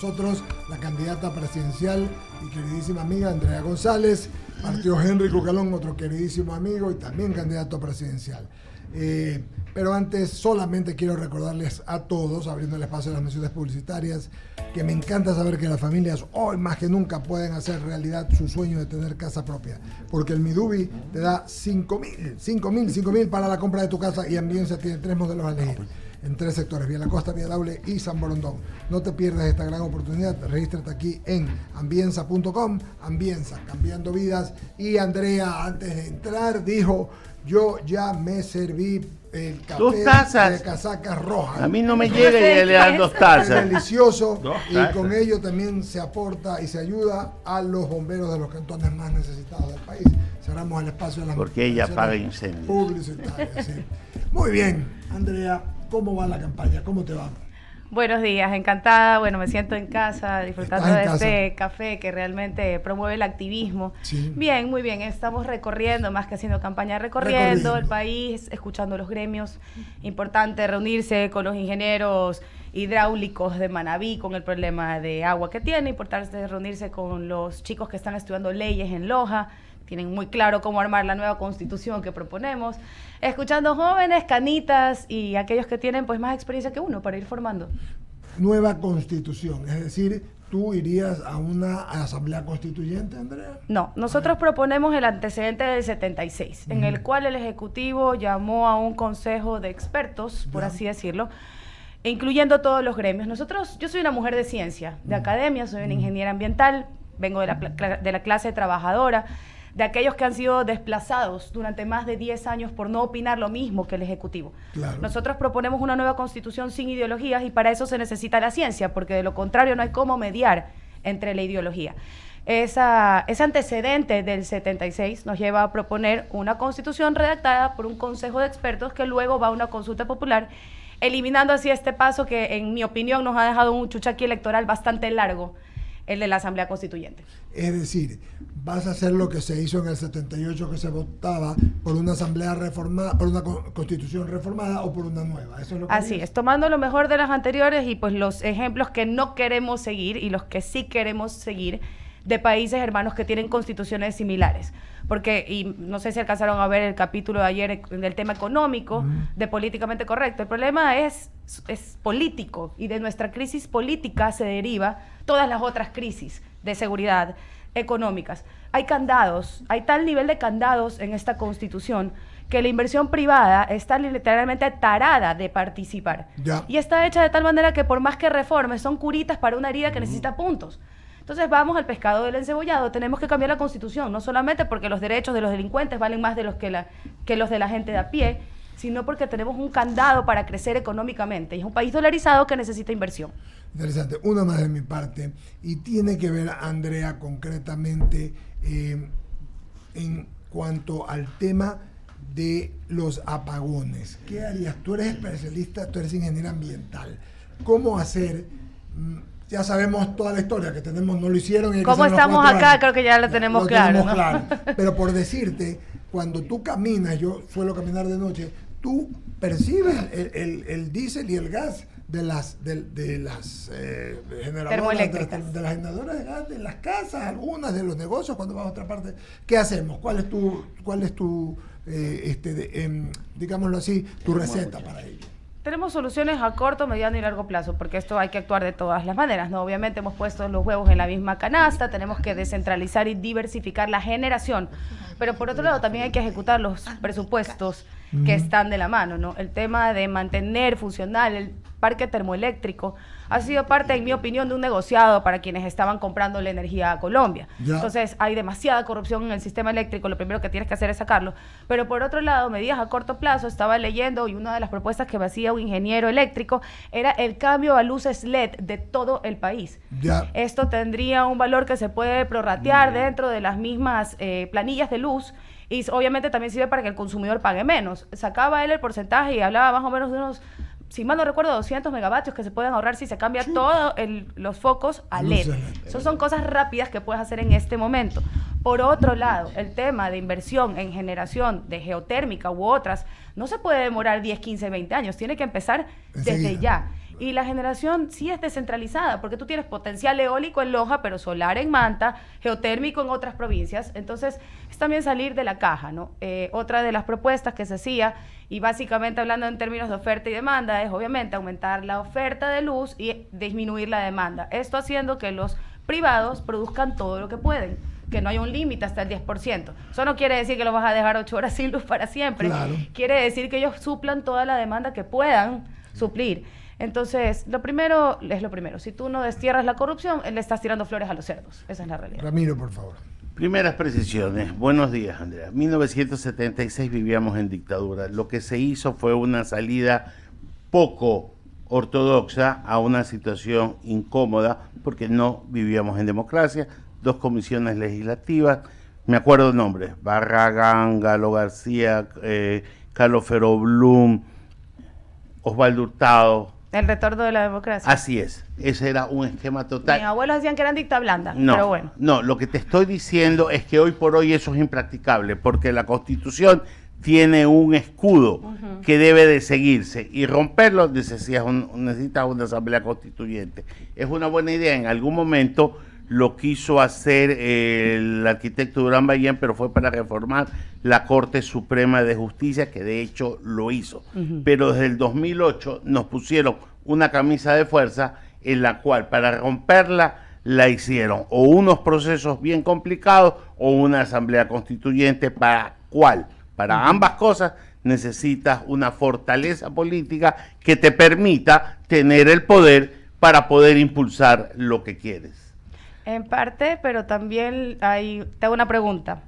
nosotros la candidata presidencial y queridísima amiga Andrea González, partió Henry Cucalón, otro queridísimo amigo y también candidato presidencial. Pero antes solamente quiero recordarles a todos, abriendo el espacio de las menciones publicitarias, que me encanta saber que las familias hoy más que nunca pueden hacer realidad su sueño de tener casa propia, porque el Midubi te da 5.000 para la compra de tu casa, y Ambienza tiene 3 modelos a elegir en 3 sectores: Vía la Costa, Vía Daule y San Borondón. No te pierdas esta gran oportunidad, regístrate aquí en ambienza.com. Ambienza, cambiando vidas. Y Andrea, antes de entrar, dijo: yo ya me serví el café de casacas rojas. A mí no me llega y le dan 2 tazas. Es delicioso y con ello también se aporta y se ayuda a los bomberos de los cantones más necesitados del país. Cerramos el espacio de las porque ella apaga incendios publicitarias. Sí. Muy bien, Andrea, ¿cómo va la campaña? ¿Cómo te va? Buenos días, encantada. Bueno, me siento en casa disfrutando de este café que realmente promueve el activismo. Sí. Bien, muy bien. Estamos recorriendo, más que haciendo campaña, recorriendo el país, escuchando los gremios. Importante reunirse con los ingenieros hidráulicos de Manabí con el problema de agua que tiene. Importante reunirse con los chicos que están estudiando leyes en Loja. Tienen muy claro cómo armar la nueva constitución que proponemos, escuchando jóvenes, canitas y aquellos que tienen pues más experiencia que uno para ir formando. Nueva constitución, es decir, ¿tú irías a una asamblea constituyente, Andrea? No, nosotros proponemos el antecedente del 76, en el cual el Ejecutivo llamó a un consejo de expertos, por así decirlo, incluyendo todos los gremios. Yo soy una mujer de ciencia, de academia, soy una ingeniera ambiental, vengo de la clase trabajadora, de aquellos que han sido desplazados durante más de 10 años por no opinar lo mismo que el Ejecutivo. Claro. Nosotros proponemos una nueva constitución sin ideologías y para eso se necesita la ciencia, porque de lo contrario no hay cómo mediar entre la ideología. Ese antecedente del 76 nos lleva a proponer una constitución redactada por un consejo de expertos que luego va a una consulta popular, eliminando así este paso que, en mi opinión, nos ha dejado un chuchaqui electoral bastante largo, el de la Asamblea Constituyente. Es decir, vas a hacer lo que se hizo en el 78, que se votaba por una asamblea reformada, por una constitución reformada o por una nueva. ¿Eso es lo que Así es, tomando lo mejor de las anteriores y pues los ejemplos que no queremos seguir y los que sí queremos seguir de países hermanos que tienen constituciones similares. Porque, y no sé si alcanzaron a ver el capítulo de ayer del tema económico, de políticamente correcto. El problema es político, y de nuestra crisis política se deriva todas las otras crisis de seguridad económicas. Hay candados, hay tal nivel de candados en esta constitución que la inversión privada está literalmente tarada de participar. Ya. Y está hecha de tal manera que por más que reforme, son curitas para una herida que necesita puntos. Entonces vamos al pescado del encebollado, tenemos que cambiar la constitución, no solamente porque los derechos de los delincuentes valen más de los que los de la gente de a pie, sino porque tenemos un candado para crecer económicamente. Y es un país dolarizado que necesita inversión. Interesante. Una más de mi parte, y tiene que ver, Andrea, concretamente en cuanto al tema de los apagones. ¿Qué harías? Tú eres especialista, tú eres ingeniera ambiental. ¿Cómo hacer? Ya sabemos toda la historia que tenemos, no lo hicieron. Y ¿Cómo estamos acá? Creo que ya lo tenemos claro. ¿No? Claro. Pero por decirte, cuando tú caminas, yo suelo caminar de noche, tú percibes el diésel y el gas de las termoeléctricas, de las generadoras de gas de las casas, algunas de los negocios. Cuando vas a otra parte, ¿qué hacemos? ¿Cuál es tu digámoslo así, tu receta para ello? Tenemos soluciones a corto, mediano y largo plazo, porque esto hay que actuar de todas las maneras, ¿no? Obviamente hemos puesto los huevos en la misma canasta, tenemos que descentralizar y diversificar la generación, pero por otro lado también hay que ejecutar los presupuestos que están de la mano, ¿no? El tema de mantener funcional el parque termoeléctrico ha sido parte, en mi opinión, de un negociado para quienes estaban comprando la energía a Colombia. Ya. Entonces, hay demasiada corrupción en el sistema eléctrico, lo primero que tienes que hacer es sacarlo. Pero por otro lado, medidas a corto plazo, estaba leyendo, y una de las propuestas que me hacía un ingeniero eléctrico era el cambio a luces LED de todo el país. Ya. Esto tendría un valor que se puede prorratear dentro de las mismas planillas de luz, y obviamente también sirve para que el consumidor pague menos. Sacaba él el porcentaje y hablaba más o menos de unos, si mal no recuerdo, 200 megavatios que se pueden ahorrar si se cambia todos los focos a LED. Esas son cosas rápidas que puedes hacer en este momento. Por otro lado, el tema de inversión en generación de geotérmica u otras no se puede demorar 10, 15, 20 años. Tiene que empezar desde ya. Y la generación sí es descentralizada, porque tú tienes potencial eólico en Loja, pero solar en Manta, geotérmico en otras provincias. Entonces, es también salir de la caja, ¿no? Otra de las propuestas que se hacía, y básicamente hablando en términos de oferta y demanda, es obviamente aumentar la oferta de luz y disminuir la demanda. Esto haciendo que los privados produzcan todo lo que pueden, que no haya un límite hasta el 10%. Eso no quiere decir que los vas a dejar 8 horas sin luz para siempre. Claro. Quiere decir que ellos suplan toda la demanda que puedan suplir. Entonces, lo primero es lo primero. Si tú no destierras la corrupción, le estás tirando flores a los cerdos. Esa es la realidad. Ramiro, por favor. Primeras precisiones. Buenos días, Andrea. 1976 vivíamos en dictadura. Lo que se hizo fue una salida poco ortodoxa a una situación incómoda porque no vivíamos en democracia. 2 comisiones legislativas, me acuerdo nombres, Barragán, Galo García, Carlos Feroblum, Osvaldo Hurtado. El retorno de la democracia. Así es, ese era un esquema total. Mis abuelos decían que eran dicta blanda, No, pero bueno. no, lo que te estoy diciendo es que hoy por hoy eso es impracticable, porque la Constitución tiene un escudo que debe de seguirse, y romperlo necesitas una asamblea constituyente. Es una buena idea, en algún momento lo quiso hacer el arquitecto Durán Ballén, pero fue para reformar la Corte Suprema de Justicia, que de hecho lo hizo. Pero desde el 2008 nos pusieron una camisa de fuerza en la cual para romperla la hicieron o unos procesos bien complicados o una asamblea constituyente. ¿Para cuál? Para ambas cosas necesitas una fortaleza política que te permita tener el poder para poder impulsar lo que quieres. En parte, pero también te hago una pregunta.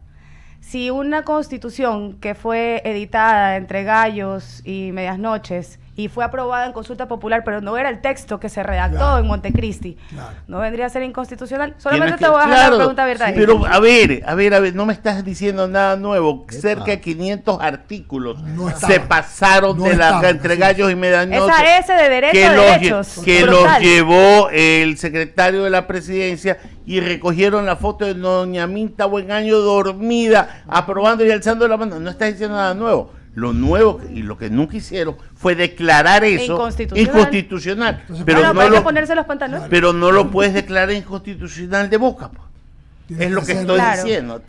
Si una constitución que fue editada entre gallos y medias noches y fue aprobada en consulta popular, pero no era el texto que se redactó en Montecristi, ¿no vendría a ser inconstitucional? Solamente te voy a dejar la pregunta abierta. Sí, pero a ver, no me estás diciendo nada nuevo. Cerca de 500 artículos se pasaron entre gallos y medias noches. Esa S de derecho a derechos. Que los llevó el secretario de la presidencia y recogieron la foto de doña Minta Buenaño dormida, aprobando y alzando la mano. No estás diciendo nada nuevo. Lo nuevo y lo que nunca hicieron fue declarar eso inconstitucional. Entonces, pero, ponerse los pantalones. Pero no lo puedes declarar inconstitucional de boca. Es lo que estoy diciendo.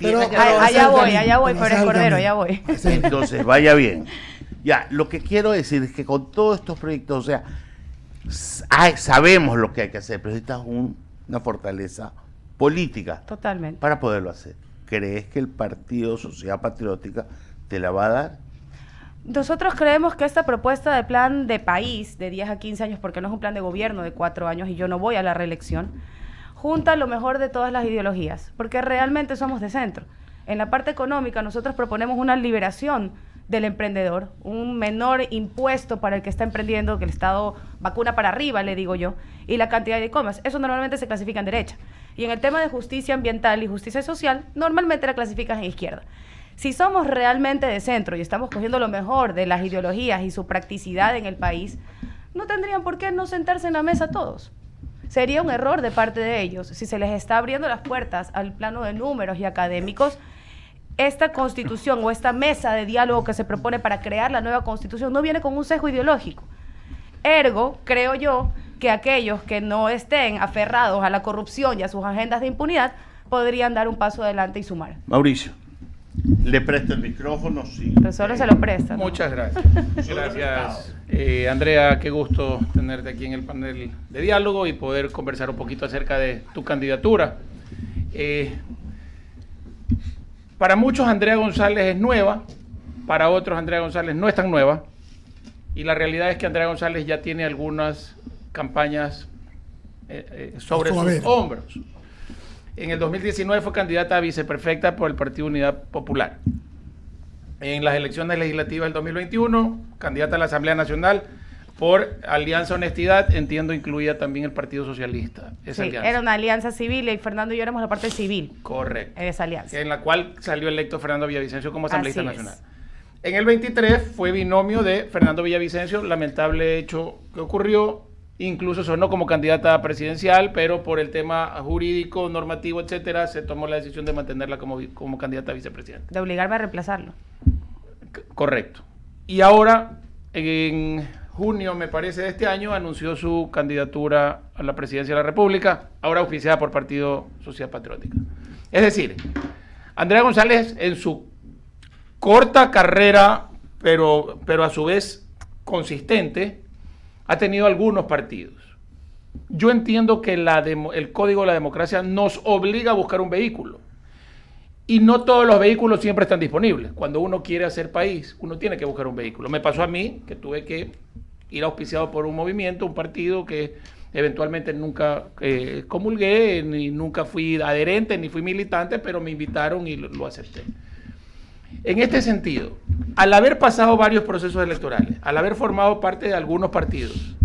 Allá voy, por el cordero, allá voy. Entonces, vaya bien. Ya, lo que quiero decir es que con todos estos proyectos, o sea, sabemos lo que hay que hacer, pero necesitas una fortaleza política. Totalmente. Para poderlo hacer. ¿Crees que el Partido Sociedad Patriótica te la va a dar? Nosotros creemos que esta propuesta de plan de país de 10 a 15 años, porque no es un plan de gobierno de 4 años y yo no voy a la reelección, junta lo mejor de todas las ideologías, porque realmente somos de centro. En la parte económica nosotros proponemos una liberación del emprendedor, un menor impuesto para el que está emprendiendo, que el Estado vacuna para arriba, le digo yo, y la cantidad de e-commerce. Eso normalmente se clasifica en derecha. Y en el tema de justicia ambiental y justicia social, normalmente la clasificas en izquierda. Si somos realmente de centro y estamos cogiendo lo mejor de las ideologías y su practicidad en el país, no tendrían por qué no sentarse en la mesa todos. Sería un error de parte de ellos. Si se les está abriendo las puertas al plano de números y académicos, esta constitución o esta mesa de diálogo que se propone para crear la nueva constitución no viene con un sesgo ideológico. Ergo, creo yo, que aquellos que no estén aferrados a la corrupción y a sus agendas de impunidad podrían dar un paso adelante y sumar. Mauricio. ¿Le presto el micrófono? Sí. Pero solo se lo presta, ¿no? Muchas gracias. Gracias, Andrea, qué gusto tenerte aquí en el panel de diálogo y poder conversar un poquito acerca de tu candidatura. Para muchos Andrea González es nueva, para otros Andrea González no es tan nueva, y la realidad es que Andrea González ya tiene algunas campañas sobre sus hombros. En el 2019 fue candidata a viceprefecta por el Partido Unidad Popular. En las elecciones legislativas del 2021, candidata a la Asamblea Nacional por Alianza Honestidad, entiendo incluía también el Partido Socialista. Esa alianza. Era una alianza civil y Fernando y yo éramos la parte civil. Correcto. De esa alianza. En la cual salió electo Fernando Villavicencio como asambleísta nacional. En el 23 fue binomio de Fernando Villavicencio, lamentable hecho que ocurrió. Incluso sonó como candidata presidencial, pero por el tema jurídico, normativo, etcétera, se tomó la decisión de mantenerla como candidata a vicepresidenta. De obligarme a reemplazarlo. Correcto. Y ahora, en junio, me parece, de este año, anunció su candidatura a la presidencia de la República, ahora auspiciada por Partido Social Patriótica. Es decir, Andrea González, en su corta carrera, pero a su vez consistente, ha tenido algunos partidos. Yo entiendo que el Código de la Democracia nos obliga a buscar un vehículo. Y no todos los vehículos siempre están disponibles. Cuando uno quiere hacer país, uno tiene que buscar un vehículo. Me pasó a mí, que tuve que ir auspiciado por un movimiento, un partido que eventualmente nunca comulgué, ni nunca fui adherente, ni fui militante, pero me invitaron y lo acepté. En este sentido, al haber pasado varios procesos electorales, al haber formado parte de algunos partidos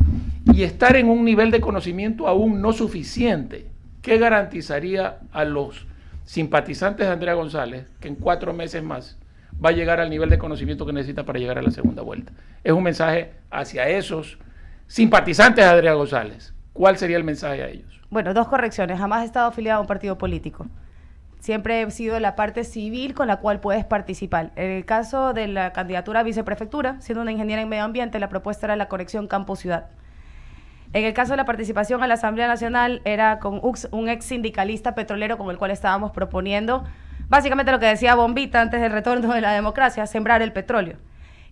y estar en un nivel de conocimiento aún no suficiente, ¿qué garantizaría a los simpatizantes de Andrea González que en 4 meses más va a llegar al nivel de conocimiento que necesita para llegar a la segunda vuelta? Es un mensaje hacia esos simpatizantes de Andrea González. ¿Cuál sería el mensaje a ellos? Bueno, 2 correcciones. Jamás he estado afiliado a un partido político. Siempre he sido la parte civil con la cual puedes participar. En el caso de la candidatura a viceprefectura, siendo una ingeniera en medio ambiente, la propuesta era la conexión campo-ciudad. En el caso de la participación a la Asamblea Nacional, era con un ex sindicalista petrolero con el cual estábamos proponiendo básicamente lo que decía Bombita antes del retorno de la democracia, sembrar el petróleo.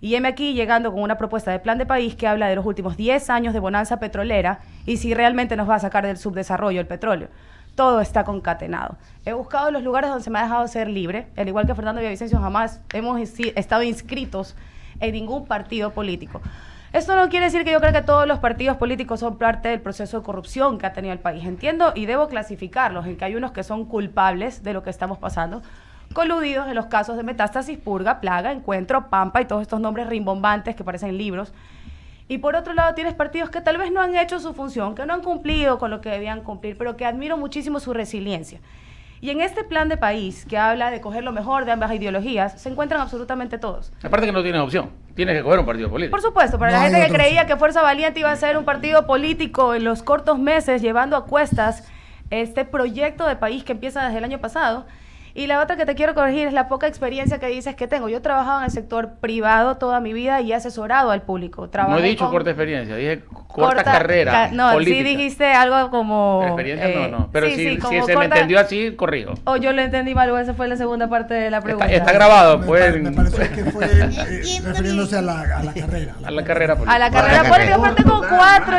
Y heme aquí llegando con una propuesta de plan de país que habla de los últimos 10 años de bonanza petrolera y si realmente nos va a sacar del subdesarrollo el petróleo. Todo está concatenado. He buscado los lugares donde se me ha dejado ser libre, al igual que Fernando Villavicencio, jamás hemos estado inscritos en ningún partido político. Esto no quiere decir que yo creo que todos los partidos políticos son parte del proceso de corrupción que ha tenido el país. Entiendo y debo clasificarlos en que hay unos que son culpables de lo que estamos pasando, coludidos en los casos de Metástasis, Purga, Plaga, Encuentro, Pampa y todos estos nombres rimbombantes que parecen libros. Y por otro lado tienes partidos que tal vez no han hecho su función, que no han cumplido con lo que debían cumplir, pero que admiro muchísimo su resiliencia. Y en este plan de país, que habla de coger lo mejor de ambas ideologías, se encuentran absolutamente todos. Aparte que no tienes opción, tienes que coger un partido político. Por supuesto, para No la hay gente que otra creía opción. que Fuerza Valiente iba a ser un partido político en los cortos meses, llevando a cuestas este proyecto de país que empieza desde el año pasado. Y la otra que te quiero corregir es la poca experiencia que dices que tengo. Yo he trabajado en el sector privado toda mi vida y he asesorado al público. No he dicho corta experiencia, dije corta carrera no, política. sí dijiste algo como... Pero experiencia no. Pero si como se me entendió así, corrijo. O yo lo entendí mal, o esa fue la segunda parte de la pregunta. Está grabado, pues. Me parece que fue refiriéndose a la carrera. A la carrera política. A la carrera política, aparte con 4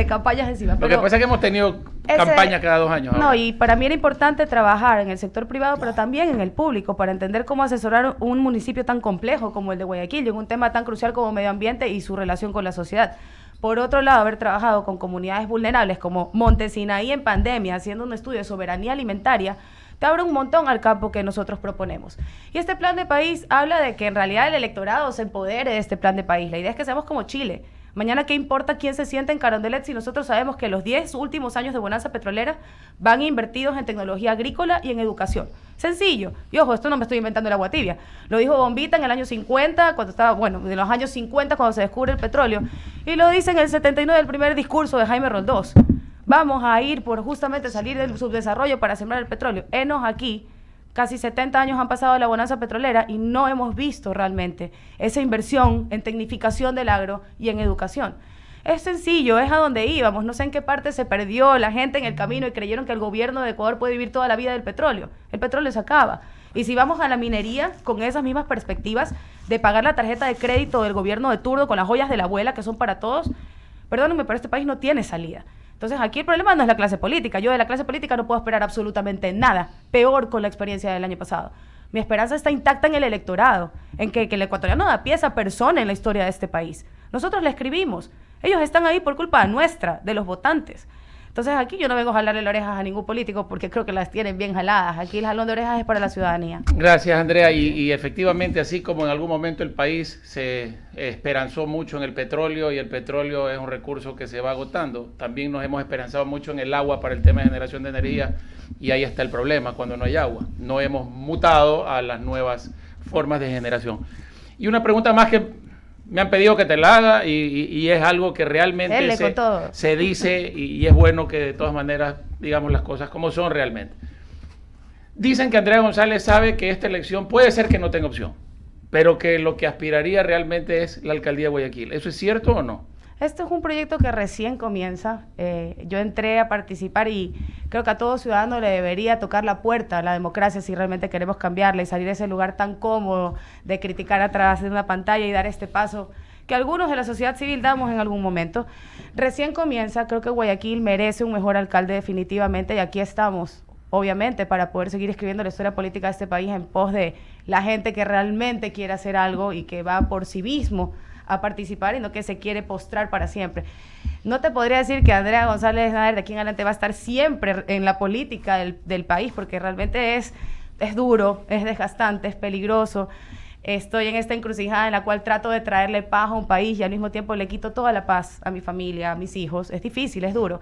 campañas encima. Lo que pasa es que hemos tenido campañas cada 2 años. No, ahora. y para mí era importante trabajar en el sector privado, pero también en el público, para entender cómo asesorar un municipio tan complejo como el de Guayaquil, y en un tema tan crucial como medio ambiente y su relación con la sociedad. Por otro lado, haber trabajado con comunidades vulnerables como Montesinaí en pandemia, haciendo un estudio de soberanía alimentaria, te abre un montón al campo que nosotros proponemos. Y este plan de país habla de que en realidad el electorado se empodere de este plan de país. La idea es que seamos como Chile. Mañana, ¿qué importa quién se sienta en Carondelet si nosotros sabemos que los 10 últimos años de bonanza petrolera van invertidos en tecnología agrícola y en educación? Sencillo. Y ojo, esto no me estoy inventando el agua tibia. Lo dijo Bombita en el año 50, cuando estaba, en los años 50 cuando se descubre el petróleo. Y lo dice en el 79 del primer discurso de Jaime Roldós. Vamos a ir por justamente salir del subdesarrollo para sembrar el petróleo. Enos aquí. Casi 70 años han pasado de la bonanza petrolera y no hemos visto realmente esa inversión en tecnificación del agro y en educación. Es sencillo, es a donde íbamos. No sé en qué parte se perdió la gente en el camino y creyeron que el gobierno de Ecuador puede vivir toda la vida del petróleo. El petróleo se acaba. Y si vamos a la minería con esas mismas perspectivas de pagar la tarjeta de crédito del gobierno de turno con las joyas de la abuela que son para todos, perdónenme, pero este país no tiene salida. Entonces aquí el problema no es la clase política. Yo de la clase política no puedo esperar absolutamente nada. Peor con la experiencia del año pasado. Mi esperanza está intacta en el electorado, en que el ecuatoriano da pie a esa persona en la historia de este país. Nosotros le escribimos. Ellos están ahí por culpa nuestra, de los votantes. Entonces aquí yo no vengo a jalarle las orejas a ningún político porque creo que las tienen bien jaladas. Aquí el jalón de orejas es para la ciudadanía. Gracias, Andrea. Y efectivamente, así como en algún momento el país se esperanzó mucho en el petróleo y el petróleo es un recurso que se va agotando, también nos hemos esperanzado mucho en el agua para el tema de generación de energía y ahí está el problema cuando no hay agua. No hemos mutado a las nuevas formas de generación. Y una pregunta más que me han pedido que te la haga y es algo que realmente se dice y es bueno que de todas maneras digamos las cosas como son realmente. Dicen que Andrea González sabe que esta elección puede ser que no tenga opción. pero que lo que aspiraría realmente es la alcaldía de Guayaquil. ¿Eso es cierto o no? Este es un proyecto que recién comienza. Yo entré a participar y creo que a todo ciudadano le debería tocar la puerta a la democracia si realmente queremos cambiarla y salir de ese lugar tan cómodo de criticar a través de una pantalla y dar este paso que algunos de la sociedad civil damos en algún momento. Recién comienza, creo que Guayaquil merece un mejor alcalde definitivamente y aquí estamos, obviamente, para poder seguir escribiendo la historia política de este país en pos de la gente que realmente quiere hacer algo y que va por civismo a participar y no que se quiere postrar para siempre. No te podría decir que Andrea González Nader de aquí en adelante va a estar siempre en la política del país, porque realmente es duro, es desgastante, es peligroso. Estoy en esta encrucijada en la cual trato de traerle paz a un país y al mismo tiempo le quito toda la paz a mi familia, a mis hijos. Es difícil, es duro.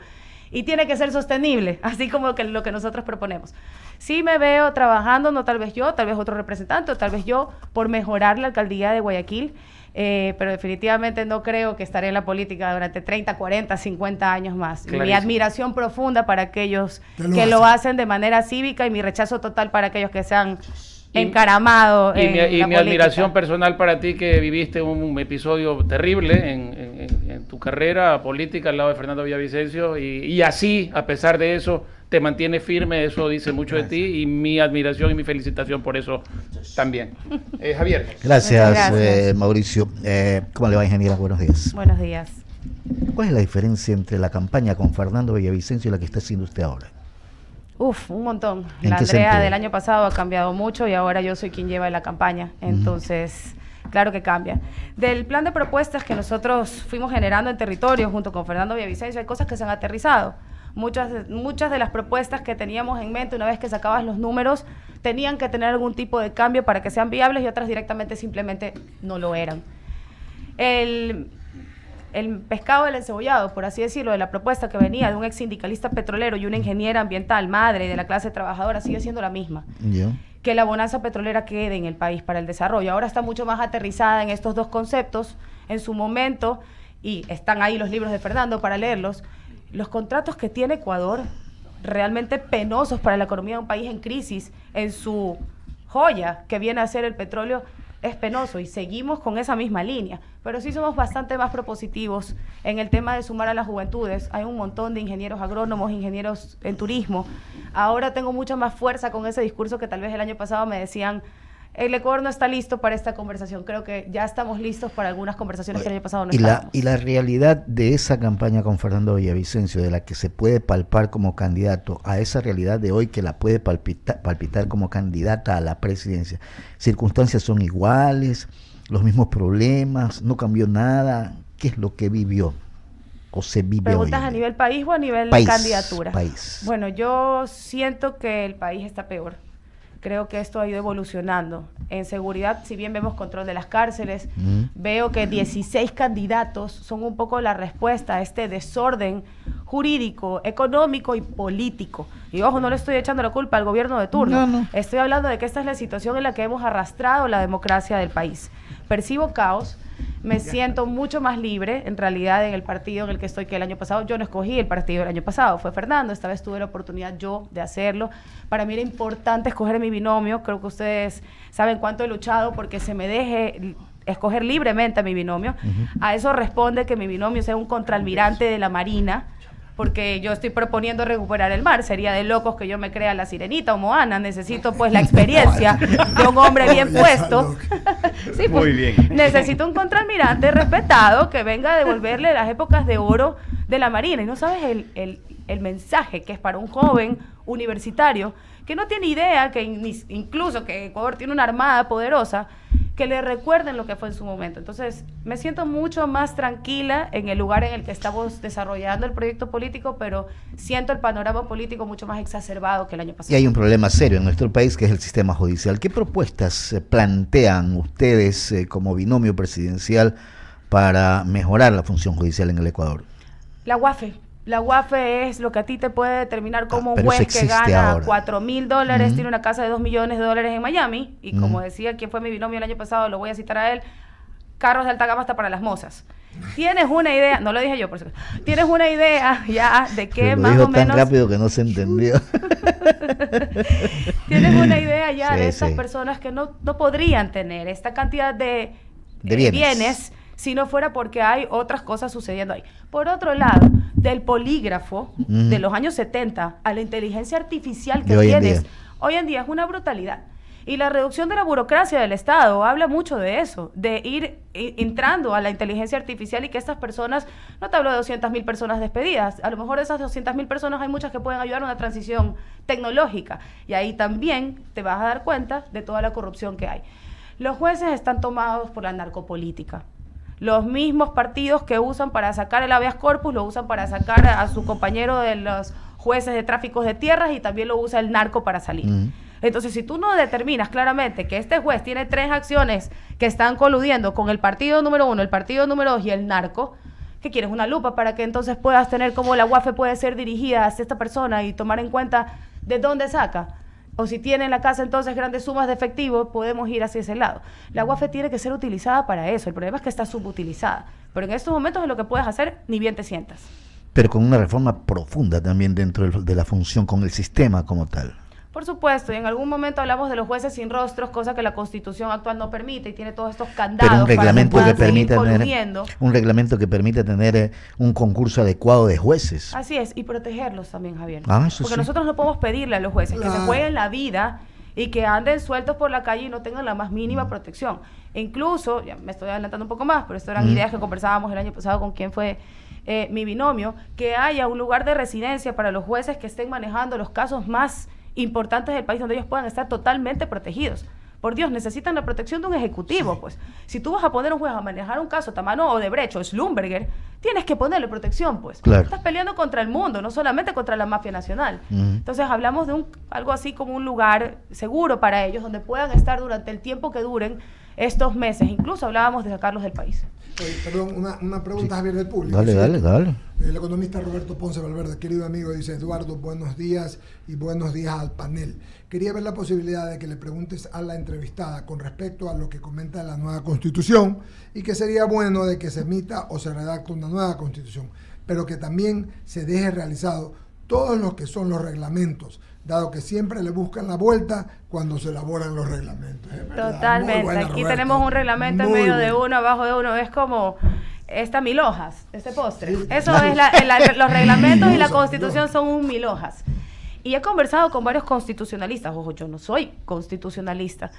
Y tiene que ser sostenible, así como lo que nosotros proponemos. Sí me veo trabajando, no tal vez yo, tal vez otro representante, o tal vez yo, por mejorar la alcaldía de Guayaquil, pero definitivamente no creo que estaré en la política durante 30, 40, 50 años más. Clarísimo. Mi admiración profunda para aquellos que lo hacen de manera cívica y mi rechazo total para aquellos que se han encaramado y en la mi política. Admiración personal para ti, que viviste un episodio terrible en tu carrera política al lado de Fernando Villavicencio y así, a pesar de eso, te mantienes firme. Eso dice mucho de ti y mi admiración y mi felicitación por eso también. Javier. Gracias. Mauricio. ¿Cómo le va, ingeniera? Buenos días. Buenos días. ¿Cuál es la diferencia entre la campaña con Fernando Villavicencio y la que está haciendo usted ahora? Un montón. ¿En La qué Andrea sentido? del año pasado ha cambiado mucho y ahora yo soy quien lleva la campaña. Entonces, claro que cambia. Del plan de propuestas que nosotros fuimos generando en territorio junto con Fernando Villavicencio, hay cosas que se han aterrizado. Muchas de las propuestas que teníamos en mente una vez que sacabas los números tenían que tener algún tipo de cambio para que sean viables y otras directamente simplemente no lo eran. El pescado del encebollado, por así decirlo, de la propuesta que venía de un ex sindicalista petrolero y una ingeniera ambiental, madre de la clase trabajadora, sigue siendo la misma. Que la bonanza petrolera quede en el país para el desarrollo. Ahora está mucho más aterrizada en estos dos conceptos en su momento, y están ahí los libros de Fernando para leerlos. Los contratos que tiene Ecuador, realmente penosos para la economía de un país en crisis, en su joya que viene a ser el petróleo, es penoso y seguimos con esa misma línea, pero sí somos bastante más propositivos en el tema de sumar a las juventudes. Hay un montón de ingenieros agrónomos, ingenieros en turismo. Ahora tengo mucha más fuerza con ese discurso que tal vez el año pasado me decían, el Ecuador no está listo para esta conversación. Creo que ya estamos listos para algunas conversaciones que el año pasado no estábamos. Y la realidad de esa campaña con Fernando Villavicencio, de la que se puede palpar como candidato, a esa realidad de hoy que la puede palpitar como candidata a la presidencia, ¿circunstancias son iguales? ¿Los mismos problemas? ¿No cambió nada? ¿Qué es lo que vivió o se vive hoy? ¿Preguntas a nivel país o a nivel candidatura? País. Bueno, yo siento que el país está peor. Creo que esto ha ido evolucionando. En seguridad, si bien vemos control de las cárceles, veo que 16 candidatos son un poco la respuesta a este desorden jurídico, económico y político. Y ojo, no le estoy echando la culpa al gobierno de turno. No. Estoy hablando de que esta es la situación en la que hemos arrastrado la democracia del país. Percibo caos. Me siento mucho más libre, en realidad, en el partido en el que estoy que el año pasado. Yo no escogí el partido del año pasado, fue Fernando. Esta vez tuve la oportunidad yo de hacerlo. Para mí era importante escoger mi binomio. Creo que ustedes saben cuánto he luchado porque se me deje escoger libremente a mi binomio. A eso responde que mi binomio sea un contraalmirante de la Marina, porque yo estoy proponiendo recuperar el mar. Sería de locos que yo me crea la Sirenita o Moana. Necesito pues la experiencia de un hombre bien puesto. Sí, pues, muy bien. Necesito un contraalmirante respetado que venga a devolverle las épocas de oro de la Marina. Y no sabes el mensaje que es para un joven universitario que no tiene idea que incluso que Ecuador tiene una armada poderosa, que le recuerden lo que fue en su momento. Entonces, me siento mucho más tranquila en el lugar en el que estamos desarrollando el proyecto político, pero siento el panorama político mucho más exacerbado que el año pasado. Y hay un problema serio en nuestro país, que es el sistema judicial. ¿Qué propuestas plantean ustedes como binomio presidencial para mejorar la función judicial en el Ecuador? La UAFE. La UAFE es lo que a ti te puede determinar como un pero juez que gana ahora. $4,000, tiene una casa de $2 millones en Miami, y como decía quien fue mi binomio el año pasado, lo voy a citar a él, carros de alta gama hasta para las mozas. Tienes una idea, no lo dije yo, por cierto, tienes una idea ya de que más o menos... Lo dijo tan rápido que no se entendió. Tienes una idea ya Sí, de estas sí. personas que no podrían tener esta cantidad de bienes si no fuera porque hay otras cosas sucediendo ahí. Por otro lado, del polígrafo de los años 70 a la inteligencia artificial que De hoy en tienes, día. hoy en día es una brutalidad. Y la reducción de la burocracia del Estado habla mucho de eso, de ir entrando a la inteligencia artificial y que estas personas, no te hablo de 200.000 personas despedidas, a lo mejor de esas 200.000 personas hay muchas que pueden ayudar a una transición tecnológica. Y ahí también te vas a dar cuenta de toda la corrupción que hay. Los jueces están tomados por la narcopolítica. Los mismos partidos que usan para sacar el habeas corpus, lo usan para sacar a su compañero de los jueces de tráficos de tierras y también lo usa el narco para salir. Entonces, si tú no determinas claramente que este juez tiene 3 acciones que están coludiendo con el partido número 1, el partido número 2 y el narco, ¿qué quieres? Una lupa para que entonces puedas tener cómo la UAFE puede ser dirigida hacia esta persona y tomar en cuenta de dónde saca. O si tiene en la casa entonces grandes sumas de efectivo, podemos ir hacia ese lado. La UAFE tiene que ser utilizada para eso. El problema es que está subutilizada. Pero en estos momentos es lo que puedes hacer, ni bien te sientas. Pero con una reforma profunda también dentro de la función, con el sistema como tal. Por supuesto, y en algún momento hablamos de los jueces sin rostros, cosa que la Constitución actual no permite y tiene todos estos candados Pero un reglamento para que que puedan seguir permita tener coludiendo. un reglamento que permita tener un concurso adecuado de jueces. Así es, y protegerlos también, Javier. Ah, eso Porque sí. nosotros no podemos pedirle a los jueces que se Claro. jueguen la vida y que anden sueltos por la calle y no tengan la más mínima protección. E incluso, ya me estoy adelantando un poco más, pero esto eran ideas que conversábamos el año pasado con quien fue mi binomio, que haya un lugar de residencia para los jueces que estén manejando los casos más importantes del país donde ellos puedan estar totalmente protegidos. Por Dios, necesitan la protección de un ejecutivo, pues. Si tú vas a poner a un juez a manejar un caso Tamano o Odebrecht o Schlumberger, tienes que ponerle protección, pues. Claro. Estás peleando contra el mundo, no solamente contra la mafia nacional. Entonces hablamos de algo así como un lugar seguro para ellos, donde puedan estar durante el tiempo que duren estos meses. Incluso hablábamos de sacarlos del país. Oye, perdón, una pregunta, Javier, del público. Dale, Sí. dale. El economista Roberto Ponce Valverde, querido amigo, dice: Eduardo, buenos días y buenos días al panel. Quería ver la posibilidad de que le preguntes a la entrevistada con respecto a lo que comenta la nueva Constitución y que sería bueno de que se emita o se redacte una nueva Constitución, pero que también se deje realizado todos los que son los reglamentos, dado que siempre le buscan la vuelta cuando se elaboran los reglamentos. Es verdad. Muy Totalmente. buena, Aquí Roberto. tenemos un reglamento en Muy medio de bueno. uno, abajo de uno. Es como esta mil hojas, este postre. Sí, Eso claro. es los reglamentos y la Son Constitución mil son un mil hojas. Y he conversado con varios constitucionalistas. Ojo, yo no soy constitucionalista.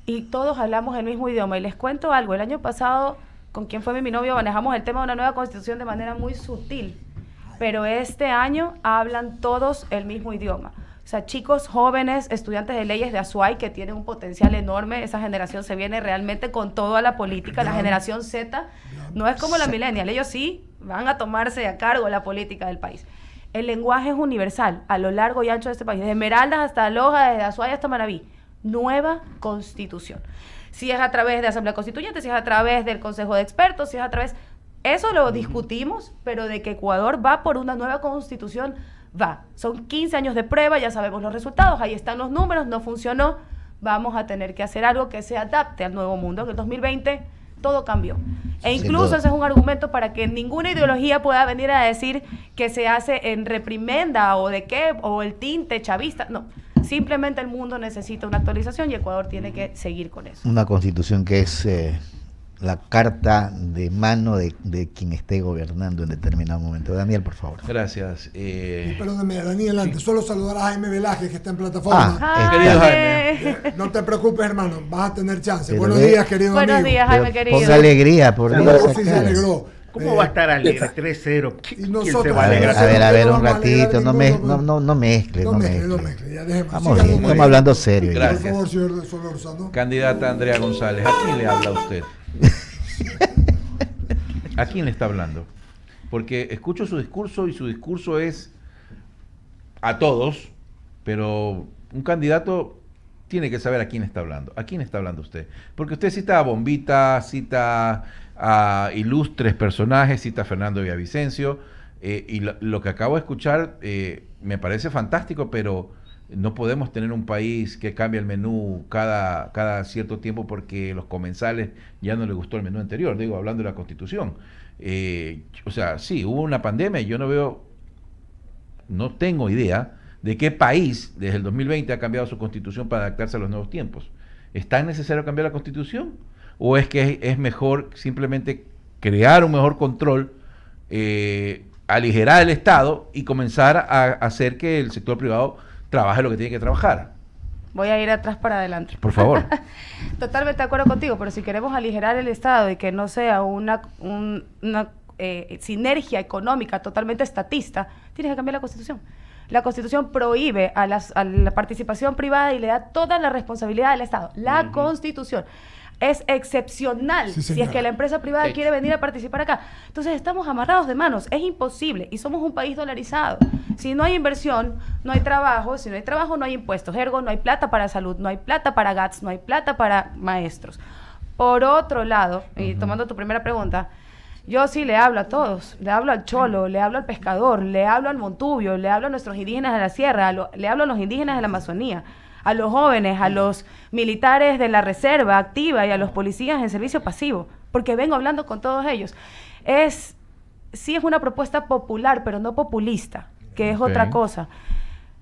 Y todos hablamos el mismo idioma. Y les cuento algo. El año pasado, con quien fue mi novio, manejamos el tema de una nueva Constitución de manera muy sutil. Pero este año hablan todos el mismo idioma. O sea, chicos jóvenes, estudiantes de leyes de Azuay que tienen un potencial enorme. Esa generación se viene realmente con todo a la política. La generación Z no es como la millennial. Ellos sí van a tomarse a cargo la política del país. El lenguaje es universal a lo largo y ancho de este país. Desde Esmeraldas hasta Loja, desde Azuay hasta Manaví. Nueva Constitución. Si es a través de Asamblea Constituyente, si es a través del Consejo de Expertos, si es a través... Eso lo discutimos, pero de que Ecuador va por una nueva Constitución, va. Son 15 años de prueba, ya sabemos los resultados, ahí están los números, no funcionó. Vamos a tener que hacer algo que se adapte al nuevo mundo. En el 2020 todo cambió. E incluso ese es un argumento para que ninguna ideología pueda venir a decir que se hace en reprimenda o de qué, o el tinte chavista. No, simplemente el mundo necesita una actualización y Ecuador tiene que seguir con eso. Una constitución que es la carta de mano de quien esté gobernando en determinado momento. Daniel, por favor. Gracias. Perdóname, Daniel, antes, solo saludar a Jaime Velázquez, que está en plataforma. Querido Jaime. No te preocupes, hermano, vas a tener chance. Pero Buenos ve- días, querido Buenos amigo. días, Jaime, Pero querido. ponga alegría, por No, Dios. sí se acá. alegró. ¿Cómo va a estar alegre? 3-0. Y ¿Quién nosotros- se va a alegrar? A ver, un Vamos a alegrar ratito, no mezcle, No no mezcle, no mezcle. mezcle, ya dejemos. Vamos Siga bien, con estamos María. hablando serio. ya. Gracias. Por favor, señor Solórzano. Candidata Andrea González, ¿a quién le habla usted? ¿A quién le está hablando? Porque escucho su discurso y su discurso es a todos, pero un candidato tiene que saber a quién está hablando. ¿A quién está hablando usted? Porque usted cita a Bombita, cita a ilustres personajes, cita a Fernando Villavicencio, y lo que acabo de escuchar me parece fantástico, pero no podemos tener un país que cambie el menú cada cierto tiempo porque los comensales ya no les gustó el menú anterior, digo, hablando de la Constitución. O sea, sí, hubo una pandemia y yo no tengo idea de qué país desde el 2020 ha cambiado su constitución para adaptarse a los nuevos tiempos. ¿Es tan necesario cambiar la constitución? ¿O es que es mejor simplemente crear un mejor control, aligerar el Estado y comenzar a hacer que el sector privado trabaje lo que tiene que trabajar? Voy a ir atrás para adelante. Por favor. Totalmente de acuerdo contigo, pero si queremos aligerar el Estado y que no sea una sinergia económica totalmente estatista, tienes que cambiar la Constitución. La Constitución prohíbe a la participación privada y le da toda la responsabilidad al Estado. La Constitución es excepcional si es que la empresa privada quiere venir a participar acá. Entonces estamos amarrados de manos, es imposible y somos un país dolarizado. Si no hay inversión, no hay trabajo, si no hay trabajo no hay impuestos, ergo no hay plata para salud, no hay plata para GATS, no hay plata para maestros. Por otro lado, y tomando tu primera pregunta, yo sí le hablo a todos, le hablo al cholo, le hablo al pescador, le hablo al montubio, le hablo a nuestros indígenas de la sierra, le hablo a los indígenas de la Amazonía, a los jóvenes, a los militares de la reserva activa y a los policías en servicio pasivo, porque vengo hablando con todos ellos. Sí es una propuesta popular, pero no populista, que es otra cosa.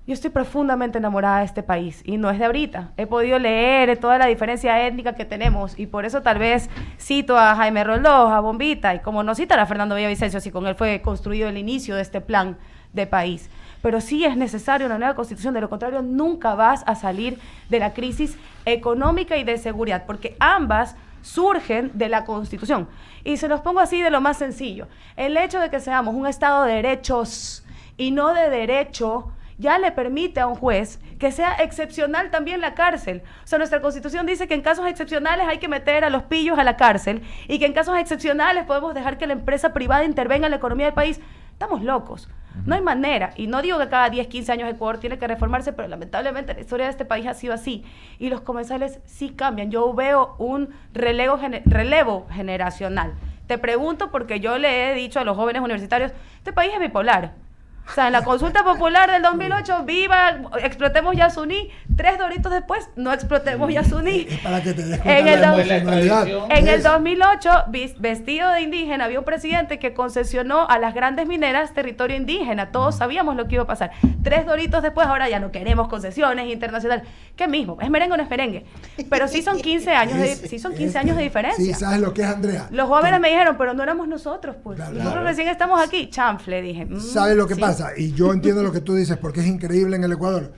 Yo estoy profundamente enamorada de este país y no es de ahorita. He podido leer toda la diferencia étnica que tenemos y por eso tal vez cito a Jaime Roló, a Bombita, y como no citar a Fernando Villavicencio, si con él fue construido el inicio de este plan de país. Pero sí es necesaria una nueva constitución, de lo contrario nunca vas a salir de la crisis económica y de seguridad, porque ambas surgen de la Constitución. Y se los pongo así de lo más sencillo. El hecho de que seamos un Estado de derechos y no de derecho ya le permite a un juez que sea excepcional también la cárcel. O sea, nuestra Constitución dice que en casos excepcionales hay que meter a los pillos a la cárcel y que en casos excepcionales podemos dejar que la empresa privada intervenga en la economía del país. Estamos locos. No hay manera. Y no digo que cada 10, 15 años Ecuador tiene que reformarse, pero lamentablemente la historia de este país ha sido así. Y los comensales sí cambian. Yo veo un relevo generacional. Te pregunto porque yo le he dicho a los jóvenes universitarios, este país es bipolar. O sea, en la consulta popular del 2008, viva, explotemos Yasuní. 3 doritos después, no explotemos Yasuní. Para que te des En cuenta el, de la do- emocionalidad. en el 2008, vestido de indígena, había un presidente que concesionó a las grandes mineras territorio indígena. Todos sabíamos lo que iba a pasar. 3 doritos después, ahora ya no queremos concesiones internacionales. ¿Qué mismo? ¿Es merengue o no es merengue? Pero sí son 15 años de diferencia. Sí, ¿sabes lo que es, Andrea? Los jóvenes me dijeron, pero no éramos nosotros, pues. Claro. Nosotros recién estamos aquí. Chanfle, dije. ¿Sabes lo que sí. pasa? Y yo entiendo lo que tú dices, porque es increíble en el Ecuador.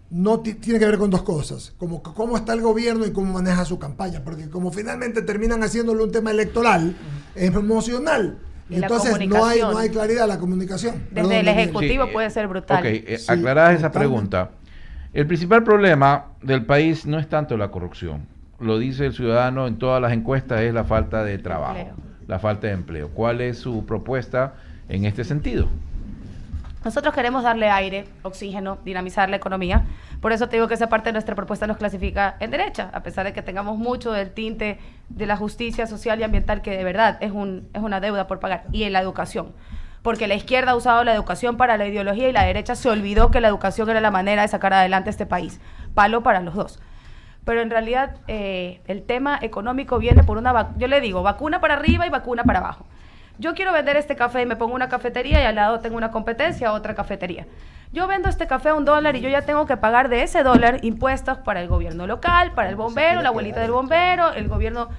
No tiene que ver con 2 cosas, como cómo está el gobierno y cómo maneja su campaña, porque como finalmente terminan haciéndolo un tema electoral, es emocional. Y la entonces no comunicación. hay claridad en la comunicación. Desde Perdón, el Daniel. Ejecutivo puede ser brutal. Ok, Sí, aclarada esa totalmente. pregunta. El principal problema del país no es tanto la corrupción. Lo dice el ciudadano en todas las encuestas, es la falta de trabajo, Empleo. la falta de empleo. ¿Cuál es su propuesta en este sentido? Nosotros queremos darle aire, oxígeno, dinamizar la economía. Por eso te digo que esa parte de nuestra propuesta nos clasifica en derecha, a pesar de que tengamos mucho del tinte de la justicia social y ambiental, que de verdad es una deuda por pagar, y en la educación. Porque la izquierda ha usado la educación para la ideología y la derecha se olvidó que la educación era la manera de sacar adelante este país. Palo para los dos. Pero en realidad el tema económico viene por yo le digo, vacuna para arriba y vacuna para abajo. Yo quiero vender este café y me pongo una cafetería y al lado tengo una competencia, otra cafetería. Yo vendo este café a $1 y yo ya tengo que pagar de ese $1 impuestos para el gobierno local, para el bombero, la abuelita del bombero, el gobierno.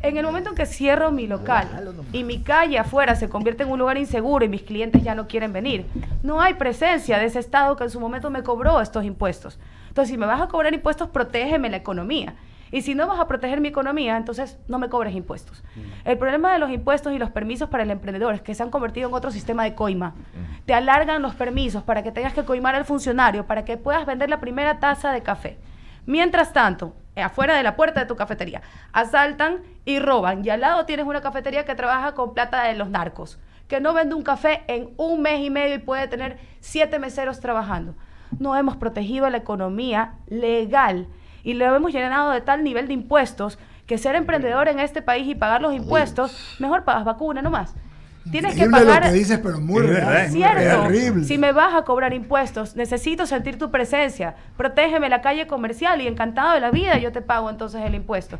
En el momento en que cierro mi local y mi calle afuera se convierte en un lugar inseguro y mis clientes ya no quieren venir, no hay presencia de ese Estado que en su momento me cobró estos impuestos. Entonces, si me vas a cobrar impuestos, protégeme la economía. Y si no vas a proteger mi economía, entonces no me cobres impuestos. El problema de los impuestos y los permisos para el emprendedor es que se han convertido en otro sistema de coima. Te alargan los permisos para que tengas que coimar al funcionario, para que puedas vender la primera taza de café. Mientras tanto, afuera de la puerta de tu cafetería, asaltan y roban. Y al lado tienes una cafetería que trabaja con plata de los narcos, que no vende un café en 1 mes y medio y puede tener 7 meseros trabajando. No hemos protegido la economía legal y lo hemos llenado de tal nivel de impuestos que ser emprendedor en este país y pagar los impuestos, mejor pagas vacuna nomás. Tienes que Increíble pagar. lo que dices, pero muy Es real. verdad, Es cierto. Terrible. Si me vas a cobrar impuestos, necesito sentir tu presencia. Protégeme la calle comercial y encantado de la vida, yo te pago entonces el impuesto.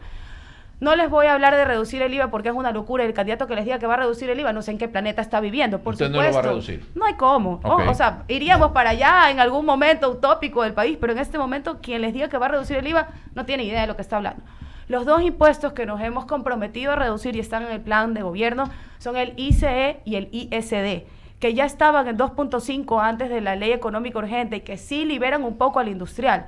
No les voy a hablar de reducir el IVA porque es una locura. El candidato que les diga que va a reducir el IVA, no sé en qué planeta está viviendo. Por Usted supuesto. no lo va a reducir. No hay cómo. Ok. O sea, iríamos para allá en algún momento utópico del país, pero en este momento quien les diga que va a reducir el IVA no tiene idea de lo que está hablando. Los dos impuestos que nos hemos comprometido a reducir y están en el plan de gobierno son el ICE y el ISD, que ya estaban en 2.5 antes de la ley económica urgente y que sí liberan un poco al industrial.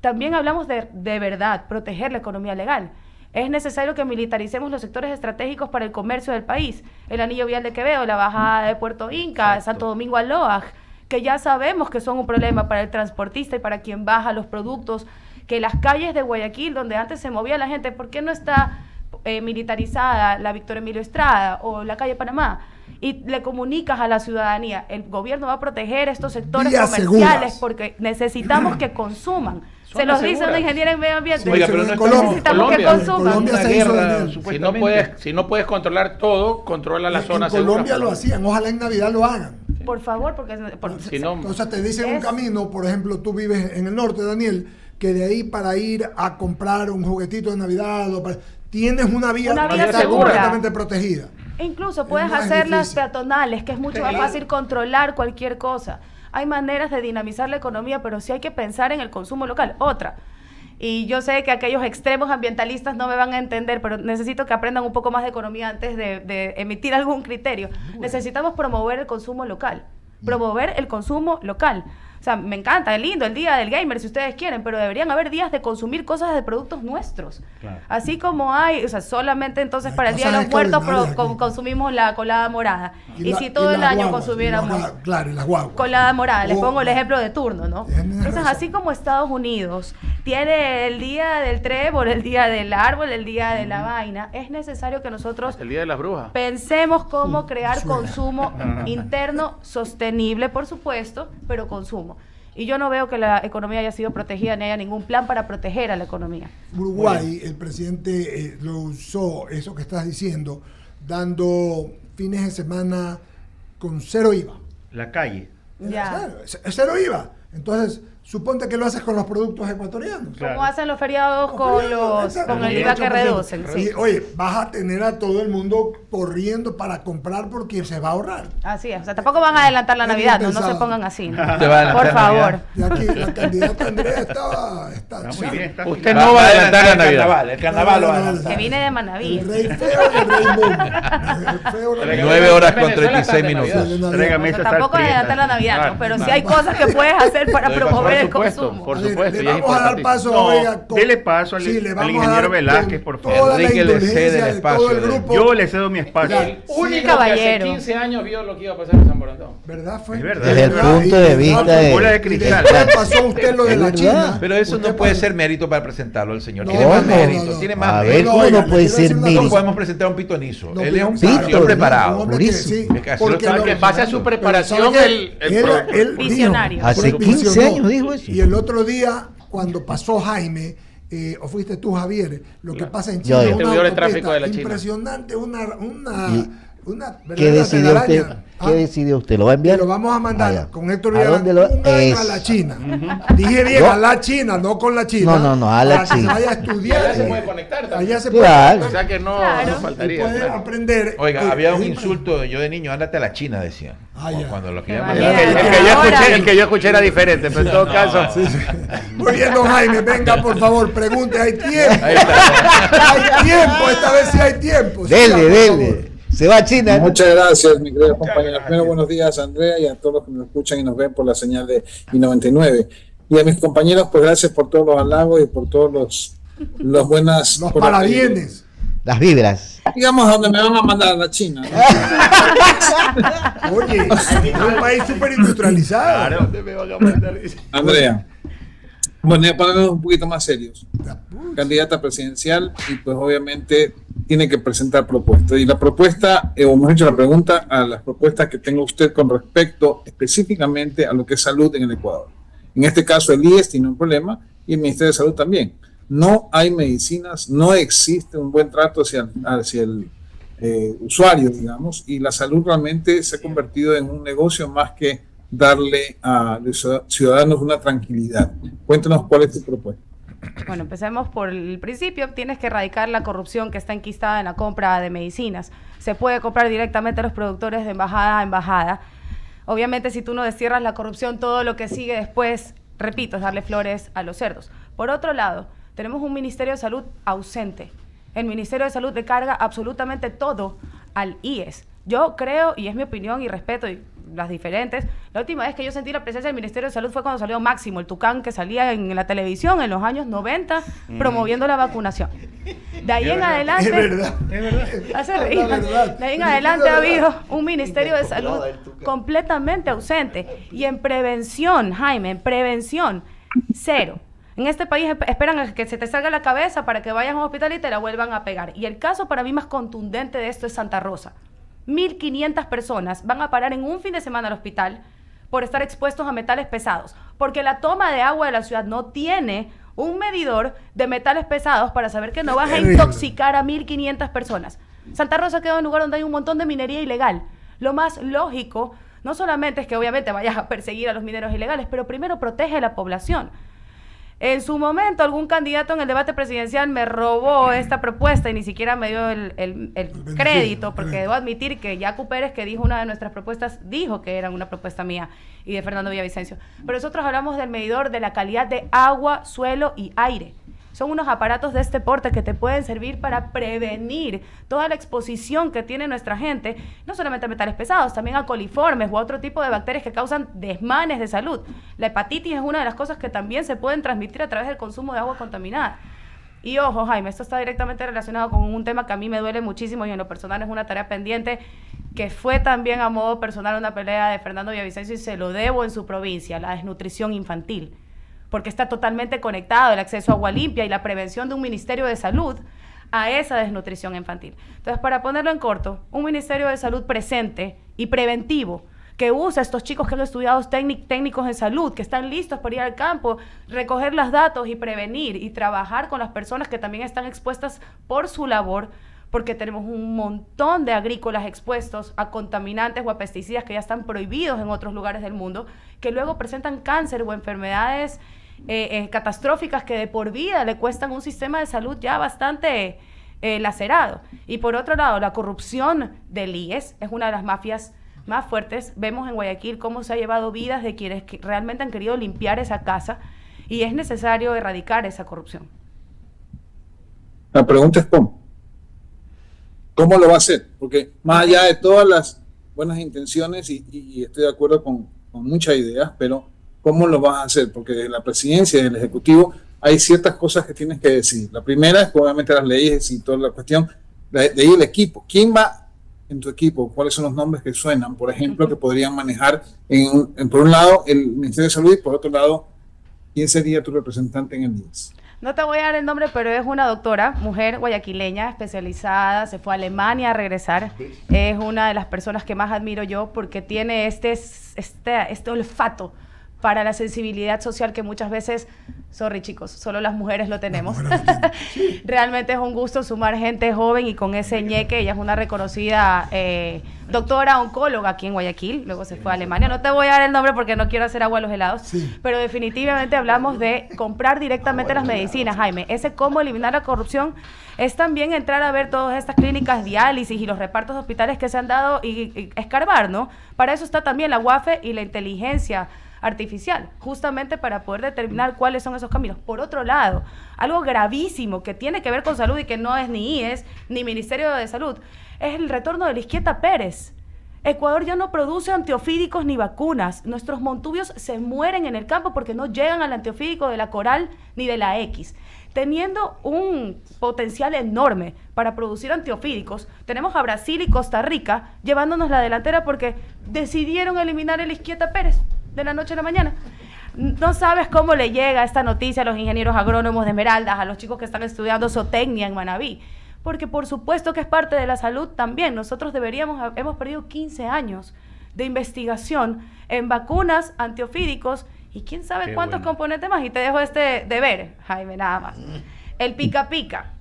También hablamos de verdad, proteger la economía legal. Es necesario que militaricemos los sectores estratégicos para el comercio del país. El anillo vial de Quevedo, la bajada de Puerto Inca, Santo Domingo a Loaj, que ya sabemos que son un problema para el transportista y para quien baja los productos, que las calles de Guayaquil, donde antes se movía la gente, ¿por qué no está militarizada la Víctor Emilio Estrada o la calle Panamá? Y le comunicas a la ciudadanía, el gobierno va a proteger estos sectores Vías comerciales seguras. porque necesitamos que consuman. Se Zonas los dice una seguras. ingeniera en medio ambiente. Oiga, pero no en estamos- Colombia. Necesitamos que Colombia. consuman. Colombia Una se hizo guerra, Daniel. supuestamente. Si no puedes controlar todo, controla las zonas En Colombia seguras. lo hacían, ojalá en Navidad lo hagan. Por favor, porque... Si no, Entonces te dicen un Es- camino, por ejemplo, tú vives en el norte, Daniel, que de ahí para ir a comprar un juguetito de Navidad, tienes una vía, Una que vía está segura. completamente protegida. E incluso puedes No es hacerlas difícil. peatonales, que es mucho más fácil controlar cualquier cosa. Hay maneras de dinamizar la economía, pero sí hay que pensar en el consumo local. Otra, y yo sé que aquellos extremos ambientalistas no me van a entender, pero necesito que aprendan un poco más de economía antes de emitir algún criterio. Necesitamos promover el consumo local. Promover el consumo local. O sea, me encanta, es lindo el día del gamer si ustedes quieren, pero deberían haber días de consumir cosas de productos nuestros. Claro. Así como hay, o sea, solamente entonces Hay para el Día de cosas los Muertos extraordinarias aquí. consumimos la colada morada. Y la- si todo el las año guaguas, consumiéramos claro, y las guaguas. colada morada, les Oh, pongo el ejemplo de turno, ¿no? Tienes Entonces, razón. así como Estados Unidos tiene el día del trébol, el día del árbol, el día de la vaina, es necesario que nosotros el día de las brujas. pensemos cómo crear suena. consumo interno sostenible, por supuesto, pero consumo. Y yo no veo que la economía haya sido protegida ni haya ningún plan para proteger a la economía. Uruguay, el presidente lo usó, eso que estás diciendo, dando fines de semana con cero IVA. La calle. Ya. Cero IVA. Entonces, suponte que lo haces con los productos ecuatorianos. Claro. Como hacen los feriados con el IVA que reducen, sí. Y, oye, vas a tener a todo el mundo corriendo para comprar porque se va a ahorrar. Así es, o sea, tampoco van a adelantar la Es Navidad, bien no se pensado. pongan así, ¿no? Te va a adelantar Por la favor. Navidad. Y aquí la candidata Andrea está Está muy bien. Está Usted afilado. no va a adelantar la el Navidad. carnaval, el carnaval lo va a adelantar. Que viene de Manaví. El rey feo y el rey mono. El feo no- 9 horas con Venezuela está 36 de minutos. Navidad. de Navidad. Tráigame O sea, esa tampoco sal prieta. adelantar la Navidad, Claro, ¿no? Pero sí claro. hay cosas que puedes hacer para Por promover el supuesto, consumo. por Le- supuesto, le y es vamos a dar importantísimo. paso, No, oiga, dele paso al- sí, le al vamos a ingeniero dar Velázquez, con por favor. toda la Enrique le indulgencia cede el de espacio todo el de- grupo. Yo le cedo mi espacio. Ya. Único que hace caballero. 15 años vio lo que iba a pasar en San Borondón. ¿Verdad? Fue? Es verdad. Desde el punto de vista de- Bola de Y cristal. después pasó usted lo de Es la verdad. China. Pero eso Usted no puede pasó- ser mérito para presentarlo al señor. No, Tiene más no, mérito, no. tiene más A ver, mérito. ¿cómo oiga, no puede le quiero ser decir una No cosa. podemos presentar a un pitonizo. No, Él es un claro, señor preparado. un hombre que purísimo. sí, Es que así porque lo lo- está En base a su pero preparación, ¿sabe él qué? Él Visionario. dijo, Hace él 15 visionó. años dijo eso. Y el otro día, cuando pasó Jaime, o fuiste tú, Javier, lo que pasa en China Yo. es Este una video de autopista tráfico de la China. impresionante, ¿Y una ¿Qué verdadera decidió usted? telaraña. ¿Qué decidió usted? ¿Lo va a enviar? Y lo vamos a mandar Allá. con Héctor ¿A Villalán dónde lo- un año a Eso. la China. Dije bien, No. a la China, no con la China. No, a la para que se China. vaya a Y estudiar. allá se puede conectar también. Allá se Claro. O puede sea que no, Claro. no y faltaría. puede claro. aprender. Oiga, había un es insulto, yo de niño, ándate a la China, decían. Ah, ya. Cuando lo Qué queríamos manera. El que yo escuché era diferente, pero en todo caso. Muy bien, don Jaime, venga, por favor, pregunte, hay tiempo. Ahí está. Hay tiempo, esta vez sí hay tiempo. Siga, Dele, por dele. favor. Se va a China. ¿no? Muchas gracias, mi querido compañero. Primero, buenos días, Andrea, y a todos los que nos escuchan y nos ven por la señal de I99. Y a mis compañeros, pues gracias por todos los halagos y por todos los buenas... Los por parabienes. Las vibras. Digamos a donde me van a mandar a la China, ¿no? Oye, es un país súper industrializado. Andrea. Bueno, ya para vernos un poquito más serios. Candidata presidencial y pues obviamente tiene que presentar propuestas. Y la propuesta, o hemos hecho la pregunta a las propuestas que tenga usted con respecto específicamente a lo que es salud en el Ecuador. En este caso el IES tiene un problema y el Ministerio de Salud también. No hay medicinas, no existe un buen trato hacia el usuario, digamos, y la salud realmente se ha convertido en un negocio más que darle a los ciudadanos una tranquilidad. Cuéntanos cuál es tu propuesta. Bueno, empecemos por el principio. Tienes que erradicar la corrupción que está enquistada en la compra de medicinas. Se puede comprar directamente a los productores de embajada a embajada. Obviamente, si tú no destierras la corrupción, todo lo que sigue después, repito, es darle flores a los cerdos. Por otro lado, tenemos un Ministerio de Salud ausente. El Ministerio de Salud le carga absolutamente todo al IES. Yo creo, y es mi opinión y respeto y las diferentes, la última vez que yo sentí la presencia del Ministerio de Salud fue cuando salió Máximo, el tucán que salía en la televisión en los años 90 promoviendo la vacunación. De ahí en adelante... Es verdad. Hace reír. De ahí en adelante ha habido un Ministerio de Salud completamente ausente. Y en prevención, Jaime, en prevención, cero. En este país esperan a que se te salga la cabeza para que vayas a un hospital y te la vuelvan a pegar. Y el caso para mí más contundente de esto es Santa Rosa. 1.500 personas van a parar en un fin de semana al hospital por estar expuestos a metales pesados, porque la toma de agua de la ciudad no tiene un medidor de metales pesados para saber que no vas a intoxicar a 1.500 personas. Santa Rosa queda en un lugar donde hay un montón de minería ilegal. Lo más lógico no solamente es que obviamente vayas a perseguir a los mineros ilegales, pero primero protege a la población. En su momento, algún candidato en el debate presidencial me robó esta propuesta y ni siquiera me dio el crédito, porque debo admitir que Yacu Pérez, que dijo una de nuestras propuestas, dijo que era una propuesta mía y de Fernando Villavicencio. Pero nosotros hablamos del medidor de la calidad de agua, suelo y aire. Son unos aparatos de este porte que te pueden servir para prevenir toda la exposición que tiene nuestra gente, no solamente a metales pesados, también a coliformes u otro tipo de bacterias que causan desmanes de salud. La hepatitis es una de las cosas que también se pueden transmitir a través del consumo de agua contaminada. Y ojo, Jaime, esto está directamente relacionado con un tema que a mí me duele muchísimo y en lo personal es una tarea pendiente, que fue también a modo personal una pelea de Fernando Villavicencio y se lo debo en su provincia, la desnutrición infantil, porque está totalmente conectado el acceso a agua limpia y la prevención de un Ministerio de Salud a esa desnutrición infantil. Entonces, para ponerlo en corto, un Ministerio de Salud presente y preventivo, que usa a estos chicos que han estudiado técnicos en salud, que están listos para ir al campo, recoger los datos y prevenir y trabajar con las personas que también están expuestas por su labor, porque tenemos un montón de agrícolas expuestos a contaminantes o a pesticidas que ya están prohibidos en otros lugares del mundo, que luego presentan cáncer o enfermedades catastróficas que de por vida le cuestan un sistema de salud ya bastante lacerado. Y por otro lado, la corrupción del IES es una de las mafias más fuertes. Vemos en Guayaquil cómo se ha llevado vidas de quienes realmente han querido limpiar esa casa y es necesario erradicar esa corrupción. La pregunta es ¿cómo? ¿Cómo lo va a hacer? Porque más allá de todas las buenas intenciones y estoy de acuerdo con muchas ideas, pero ¿cómo lo vas a hacer? Porque de la presidencia y del Ejecutivo hay ciertas cosas que tienes que decidir. La primera es obviamente las leyes y toda la cuestión, de ahí el equipo. ¿Quién va en tu equipo? ¿Cuáles son los nombres que suenan? Por ejemplo, que podrían manejar por un lado el Ministerio de Salud y por otro lado, ¿quién sería tu representante en el IES? No te voy a dar el nombre, pero es una doctora, mujer guayaquileña, especializada, se fue a Alemania a regresar. Es una de las personas que más admiro yo porque tiene este olfato para la sensibilidad social que muchas veces, sorry chicos, solo las mujeres lo tenemos. Realmente es un gusto sumar gente joven y con ese ñeque. Ella es una reconocida doctora oncóloga aquí en Guayaquil, luego se fue a Alemania. No te voy a dar el nombre porque no quiero hacer agua a los helados, pero definitivamente hablamos de comprar directamente las medicinas, Jaime. Ese cómo eliminar la corrupción es también entrar a ver todas estas clínicas diálisis y los repartos de hospitales que se han dado y escarbar, ¿no? Para eso está también la UAFE y la inteligencia artificial, justamente para poder determinar cuáles son esos caminos. Por otro lado, algo gravísimo que tiene que ver con salud y que no es ni IES ni Ministerio de Salud, es el retorno de la Izquieta Pérez. Ecuador ya no produce antiofídicos ni vacunas. Nuestros montubios se mueren en el campo porque no llegan al antiofídico de la Coral ni de la X. Teniendo un potencial enorme para producir antiofídicos, tenemos a Brasil y Costa Rica llevándonos la delantera porque decidieron eliminar el Izquieta Pérez de la noche a la mañana. No sabes cómo le llega esta noticia a los ingenieros agrónomos de Esmeraldas, a los chicos que están estudiando zootecnia en Manabí, porque por supuesto que es parte de la salud también. Nosotros hemos perdido 15 años de investigación en vacunas, antiofídicos y quién sabe cuántos componentes más. Y te dejo este deber, Jaime, nada más. El pica pica,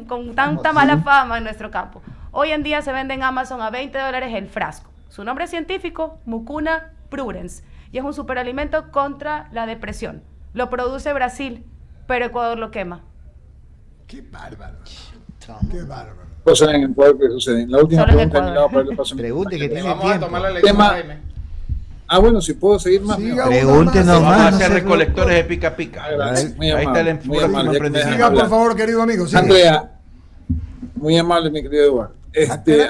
con tanta mala fama en nuestro campo. Hoy en día se vende en Amazon a $20 el frasco. Su nombre científico, Mucuna prurens, y es un superalimento contra la depresión. Lo produce Brasil, pero Ecuador lo quema. Qué bárbaro. Qué bárbaro. Cosas en Ecuador que suceden. La última Solo en pregunta, Ecuador. Milagro, para darle paso a mi Pregunte que compañero. tiene Vamos a tiempo. tomar la lección, Tema- Jaime. Bueno, si puedo seguir más. Siga mejor. Pregúntenos uno Vamos a más, no hacer se recolectores de pica pica. Gracias, muy Ahí amable, está el muy próximo amable, ya que me emprendimiento. Siga, por hablar. favor, querido amigo. Sigue. Andrea, muy amable, mi querido Eduardo.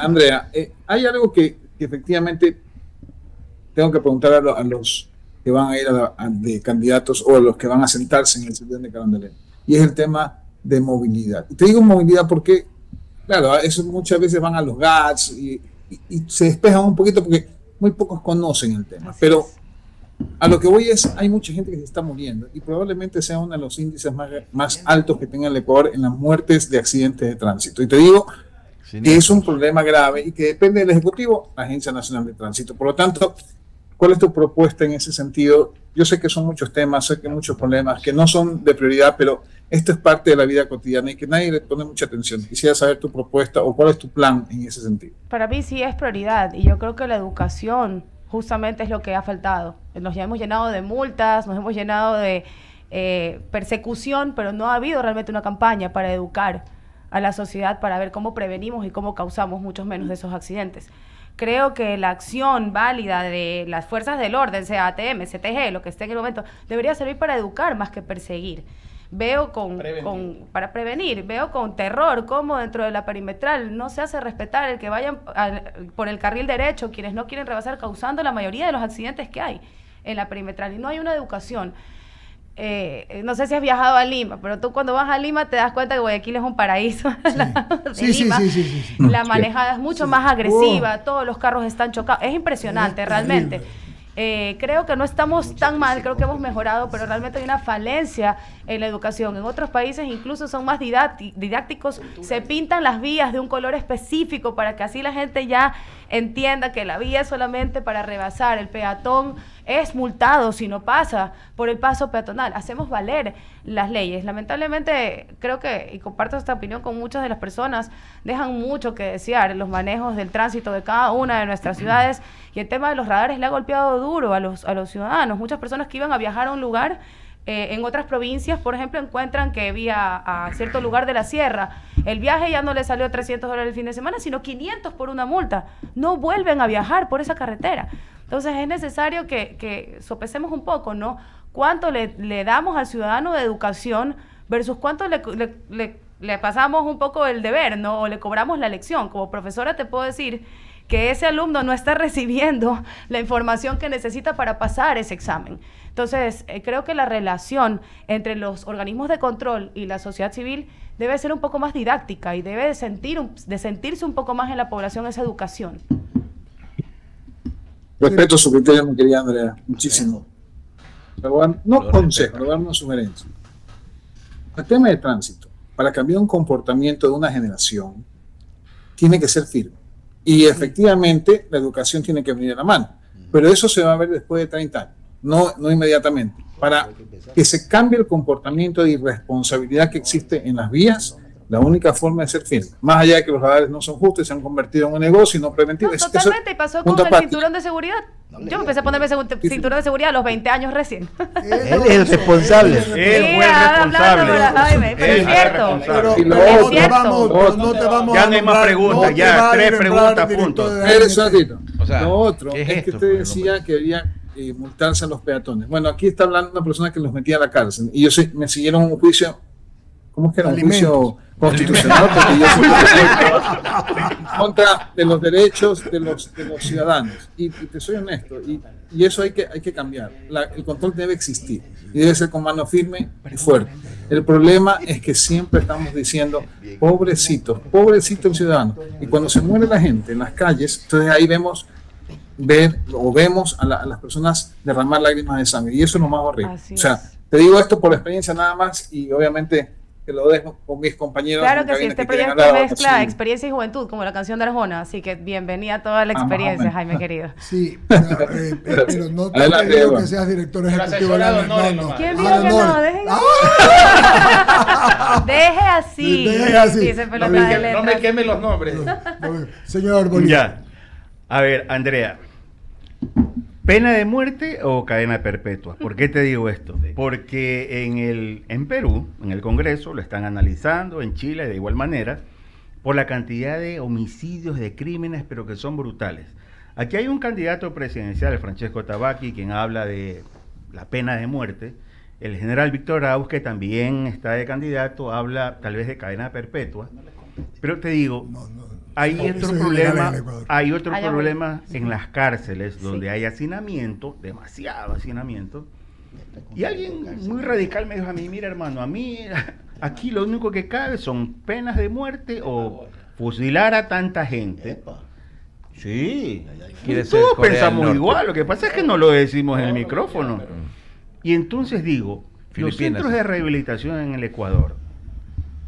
Andrea, hay algo que efectivamente tengo que preguntar a los que van a ir de candidatos o a los que van a sentarse en el sillón de Carondelet, y es el tema de movilidad. Y te digo movilidad porque, claro, eso muchas veces van a los GATS y se despejan un poquito porque muy pocos conocen el tema. Pero a lo que voy es, hay mucha gente que se está muriendo y probablemente sea uno de los índices más altos que tenga el Ecuador en las muertes de accidentes de tránsito. Y te digo que es un problema grave y que depende del Ejecutivo, la Agencia Nacional de Tránsito. Por lo tanto, ¿cuál es tu propuesta en ese sentido? Yo sé que son muchos temas, sé que hay muchos problemas que no son de prioridad, pero esto es parte de la vida cotidiana y que nadie le pone mucha atención. Quisiera saber tu propuesta o cuál es tu plan en ese sentido. Para mí sí es prioridad y yo creo que la educación justamente es lo que ha faltado. Nos ya hemos llenado de multas, nos hemos llenado de persecución, pero no ha habido realmente una campaña para educar a la sociedad para ver cómo prevenimos y cómo causamos muchos menos de esos accidentes. Creo que la acción válida de las fuerzas del orden, sea ATM, CTG, lo que esté en el momento, debería servir para educar más que perseguir. Veo para prevenir, veo con terror cómo dentro de la perimetral no se hace respetar el que vayan por el carril derecho, quienes no quieren rebasar, causando la mayoría de los accidentes que hay en la perimetral. Y no hay una educación. No sé si has viajado a Lima, pero tú cuando vas a Lima te das cuenta que Guayaquil es un paraíso. Sí. La manejada es mucho más agresiva, todos los carros están chocados. Es impresionante, realmente. Creo que no estamos tan mal, creo que hemos mejorado, pero realmente hay una falencia en la educación. En otros países incluso son más didácticos, se pintan las vías de un color específico para que así la gente ya entienda que la vía es solamente para rebasar. El peatón es multado si no pasa por el paso peatonal. Hacemos valer las leyes. Lamentablemente, creo que, y comparto esta opinión con muchas de las personas, dejan mucho que desear los manejos del tránsito de cada una de nuestras ciudades, y el tema de los radares le ha golpeado duro a los ciudadanos. Muchas personas que iban a viajar a un lugar en otras provincias, por ejemplo, encuentran que vía a cierto lugar de la sierra, el viaje ya no les salió $300 el fin de semana, sino 500 por una multa. No vuelven a viajar por esa carretera. Entonces es necesario que sopesemos un poco, ¿no? ¿Cuánto le damos al ciudadano de educación versus cuánto le pasamos un poco el deber, ¿no? O le cobramos la lección? Como profesora te puedo decir que ese alumno no está recibiendo la información que necesita para pasar ese examen. Entonces, creo que la relación entre los organismos de control y la sociedad civil debe ser un poco más didáctica y debe de sentirse un poco más en la población esa educación. Respeto su criterio, mi querida Andrea, muchísimo. No consejo, le voy a dar una sugerencia. El tema de tránsito, para cambiar un comportamiento de una generación, tiene que ser firme. Y efectivamente, la educación tiene que venir a la mano. Pero eso se va a ver después de 30 años, no inmediatamente. Para que se cambie el comportamiento de irresponsabilidad que existe en las vías, la única forma de ser firme. Más allá de que los radares no son justos y se han convertido en un negocio y no preventivo. No, totalmente, y pasó con el cinturón de seguridad. Yo empecé a ponerme cinturón de seguridad a los 20 años recién. Él es el responsable. Él fue el responsable. Pero es cierto. Pero no te vamos ya a no hay más nombrar, preguntas, no ya, te va a 3 nombrar preguntas, director punto. de ANT. O sea, Lo otro ¿qué es es que esto, usted por decía que debería multarse a los peatones. Bueno, aquí está hablando una persona que los metía a la cárcel y me siguieron un juicio, ¿cómo es que era? Un juicio constitucional, porque yo soy en contra de los derechos de los ciudadanos. Y te soy honesto, y eso hay que cambiar. El control debe existir y debe ser con mano firme y fuerte. El problema es que siempre estamos diciendo, pobrecito el ciudadano. Y cuando se muere la gente en las calles, entonces ahí vemos a las personas derramar lágrimas de sangre, y eso es lo más horrible. Así o sea, es. te digo esto por experiencia nada más, y obviamente que lo dejo con mis compañeros. Claro que sí, cabina este quieren proyecto hablar, mezcla sí. experiencia y juventud, como la canción de Arjona, así que bienvenida a toda la experiencia, Jaime querido. Sí, pero no te Adelante, digo Eduardo. que seas director Pero ejecutivo de la asesorado, no, ¿Quién Ah, dijo que no. no? Deje así. Deje así. Dice pelota No me de queme- No me letras. queme los nombres. Señor Bolívar. Ya. A ver, Andrea. ¿Pena de muerte o cadena perpetua? ¿Por qué te digo esto? Porque en Perú, en el Congreso, lo están analizando, en Chile de igual manera, por la cantidad de homicidios, de crímenes, pero que son brutales. Aquí hay un candidato presidencial, Francesco Tabaqui, quien habla de la pena de muerte. El general Víctor Arauz, que también está de candidato, habla tal vez de cadena perpetua. Pero te digo, hay otro problema en las cárceles donde hay hacinamiento, demasiado hacinamiento. Y alguien muy radical me dijo a mí, mira hermano, a mí aquí lo único que cabe son penas de muerte o fusilar a tanta gente. Sí, todos pensamos igual, lo que pasa es que no lo decimos en el micrófono. Y entonces digo, los centros de rehabilitación en el Ecuador,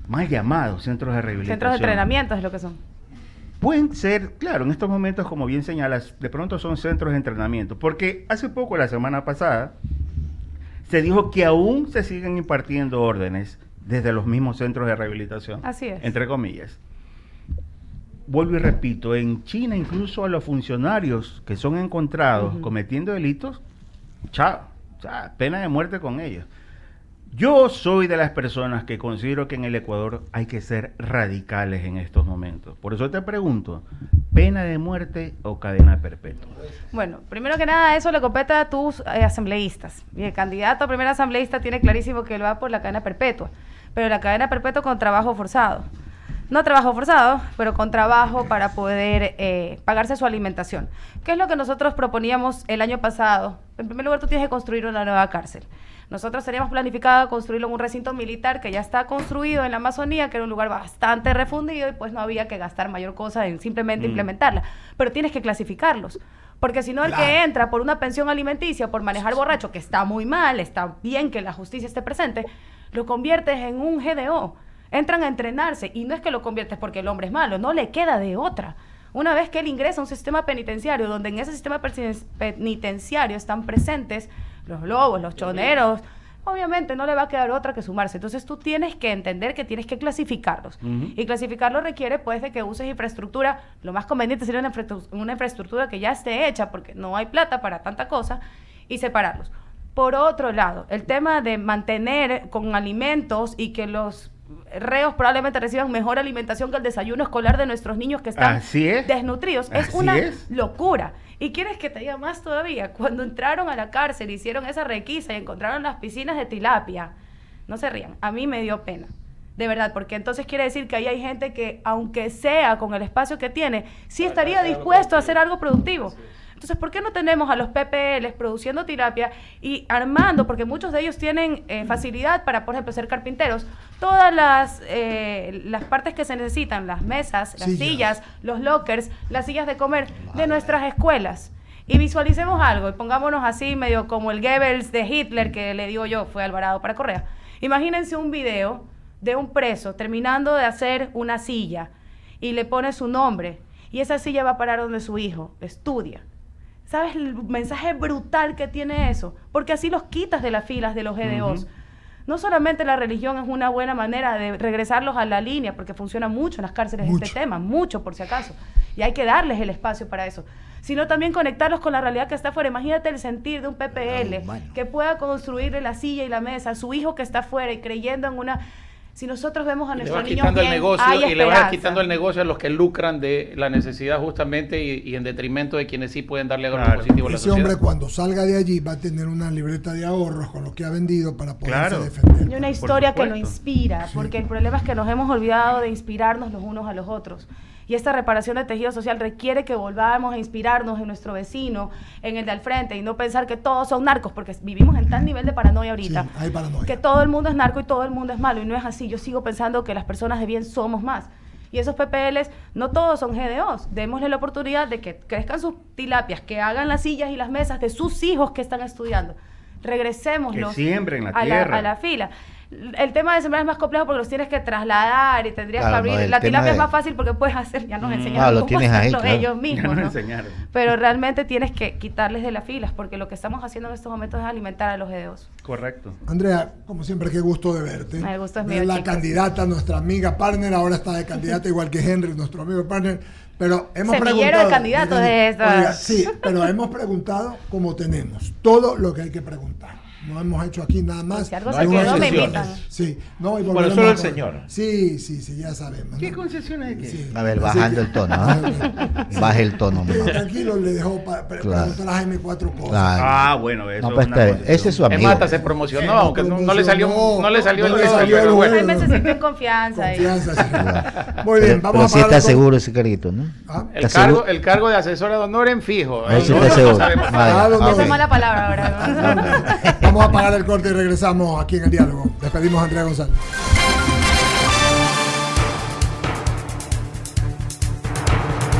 mal llamados centros de rehabilitación. Centros de entrenamiento es lo que son. Pueden ser, claro, en estos momentos, como bien señalas, de pronto son centros de entrenamiento, porque hace poco, la semana pasada, se dijo que aún se siguen impartiendo órdenes desde los mismos centros de rehabilitación. Así es. Entre comillas. Vuelvo y repito, en China incluso a los funcionarios que son encontrados cometiendo delitos, chao, pena de muerte con ellos. Yo soy de las personas que considero que en el Ecuador hay que ser radicales en estos momentos. Por eso te pregunto, ¿pena de muerte o cadena perpetua? Bueno, primero que nada, eso le compete a tus asambleístas. Y el candidato a primer asambleísta tiene clarísimo que lo va por la cadena perpetua, pero la cadena perpetua con trabajo forzado. No trabajo forzado, pero con trabajo para poder pagarse su alimentación. ¿Qué es lo que nosotros proponíamos el año pasado? En primer lugar, tú tienes que construir una nueva cárcel. Nosotros teníamos planificado construirlo en un recinto militar que ya está construido en la Amazonía, que era un lugar bastante refundido y pues no había que gastar mayor cosa en simplemente implementarla. Pero tienes que clasificarlos. Porque si no, el que entra por una pensión alimenticia, por manejar borracho, que está muy mal, está bien que la justicia esté presente, lo conviertes en un GDO. Entran a entrenarse y no es que lo conviertes porque el hombre es malo, no le queda de otra. Una vez que él ingresa a un sistema penitenciario, donde en ese sistema penitenciario están presentes los lobos, los choneros, obviamente no le va a quedar otra que sumarse. Entonces tú tienes que entender que tienes que clasificarlos. Y clasificarlo requiere pues de que uses infraestructura. Lo más conveniente sería una infraestructura que ya esté hecha, porque no hay plata para tanta cosa, y separarlos. Por otro lado, el tema de mantener con alimentos y que los reos probablemente reciban mejor alimentación que el desayuno escolar de nuestros niños que están desnutridos. Es una locura. ¿Y quieres que te diga más todavía? Cuando entraron a la cárcel, hicieron esa requisa y encontraron las piscinas de tilapia, no se rían, a mí me dio pena. De verdad, porque entonces quiere decir que ahí hay gente que, aunque sea con el espacio que tiene, sí estaría dispuesto a hacer algo productivo. Entonces, ¿por qué no tenemos a los PPLs produciendo tilapia y armando, porque muchos de ellos tienen facilidad para, por ejemplo, ser carpinteros, todas las partes que se necesitan, las mesas, las sillas, los lockers, las sillas de comer de nuestras escuelas? Y visualicemos algo y pongámonos así medio como el Goebbels de Hitler, que le digo yo, fue Alvarado para Correa. Imagínense un video de un preso terminando de hacer una silla y le pone su nombre y esa silla va a parar donde su hijo estudia. ¿Sabes el mensaje brutal que tiene eso? Porque así los quitas de las filas de los GDOs. No solamente la religión es una buena manera de regresarlos a la línea, porque funciona mucho en las cárceles este tema, mucho por si acaso, y hay que darles el espacio para eso, sino también conectarlos con la realidad que está afuera. Imagínate el sentir de un PPL que pueda construirle la silla y la mesa a su hijo que está afuera y creyendo en una... Si nosotros vemos a nuestros niños bien, y le vas quitando el negocio a los que lucran de la necesidad justamente y en detrimento de quienes sí pueden darle algo positivo a la sociedad. Ese hombre cuando salga de allí va a tener una libreta de ahorros con lo que ha vendido para poderse defender. Y una historia que lo inspira, porque el problema es que nos hemos olvidado de inspirarnos los unos a los otros. Y esta reparación de tejido social requiere que volvamos a inspirarnos en nuestro vecino, en el de al frente, y no pensar que todos son narcos, porque vivimos en tal nivel de paranoia ahorita, hay paranoia, que todo el mundo es narco y todo el mundo es malo, y no es así. Yo sigo pensando que las personas de bien somos más. Y esos PPLs, no todos son GDOs. Démosle la oportunidad de que crezcan sus tilapias, que hagan las sillas y las mesas de sus hijos que están estudiando. Regresémoslos que siembren la tierra a la fila. El tema de sembrar es más complejo porque los tienes que trasladar y tendrías Claro, que abrir. no, el la tema tilapia es de- más fácil porque puedes hacer, ya nos lo enseñaron cómo tienes ahí, hacerlo claro. ellos Ya mismos, nos ¿no? enseñaron. Pero realmente tienes que quitarles de las filas porque lo que estamos haciendo en estos momentos es alimentar a los GDOs. Correcto. Andrea, como siempre, qué gusto de verte. El gusto es Ver mío, la chicos. candidata, nuestra amiga partner, ahora está de candidata igual que Henry, nuestro amigo partner. Pero hemos Semillero preguntado. de candidatos de esta. Oiga, sí, pero hemos preguntado como tenemos. Todo lo que hay que preguntar. No hemos hecho aquí nada más. Si algo No se hay quedó, me concesiones. invitan. Sí, no, y Bueno, volveremos solo a el poner- señor. Sí, ya sabemos. ¿Qué ¿no? concesiones de qué? Sí. A ver, Así bajando que- el tono, ¿ah? Baje el tono, Sí, mamá. tranquilo, le dejó Claro. preguntar a Jaime 4 cosas. Claro. Ah, bueno, eso No, pues es una está bien. concesión. Ese es su Es amigo. más, hasta se promocionó, aunque no le salió, no le salió No el le beso, salió pero el bueno. bueno. Jaime se sintió en confianza. ahí. Confianza, sí. Claro. Muy bien, Pero vamos sí a está parar seguro ese carguito, ¿no? Ah, El cargo de asesora de honor en fijo. Ahí sí No, está no seguro. sabemos. Ah, ya. Ah, Esa ok. es mala palabra ahora. Vamos a pagar el corte y regresamos aquí en el diálogo. Despedimos a Andrea González.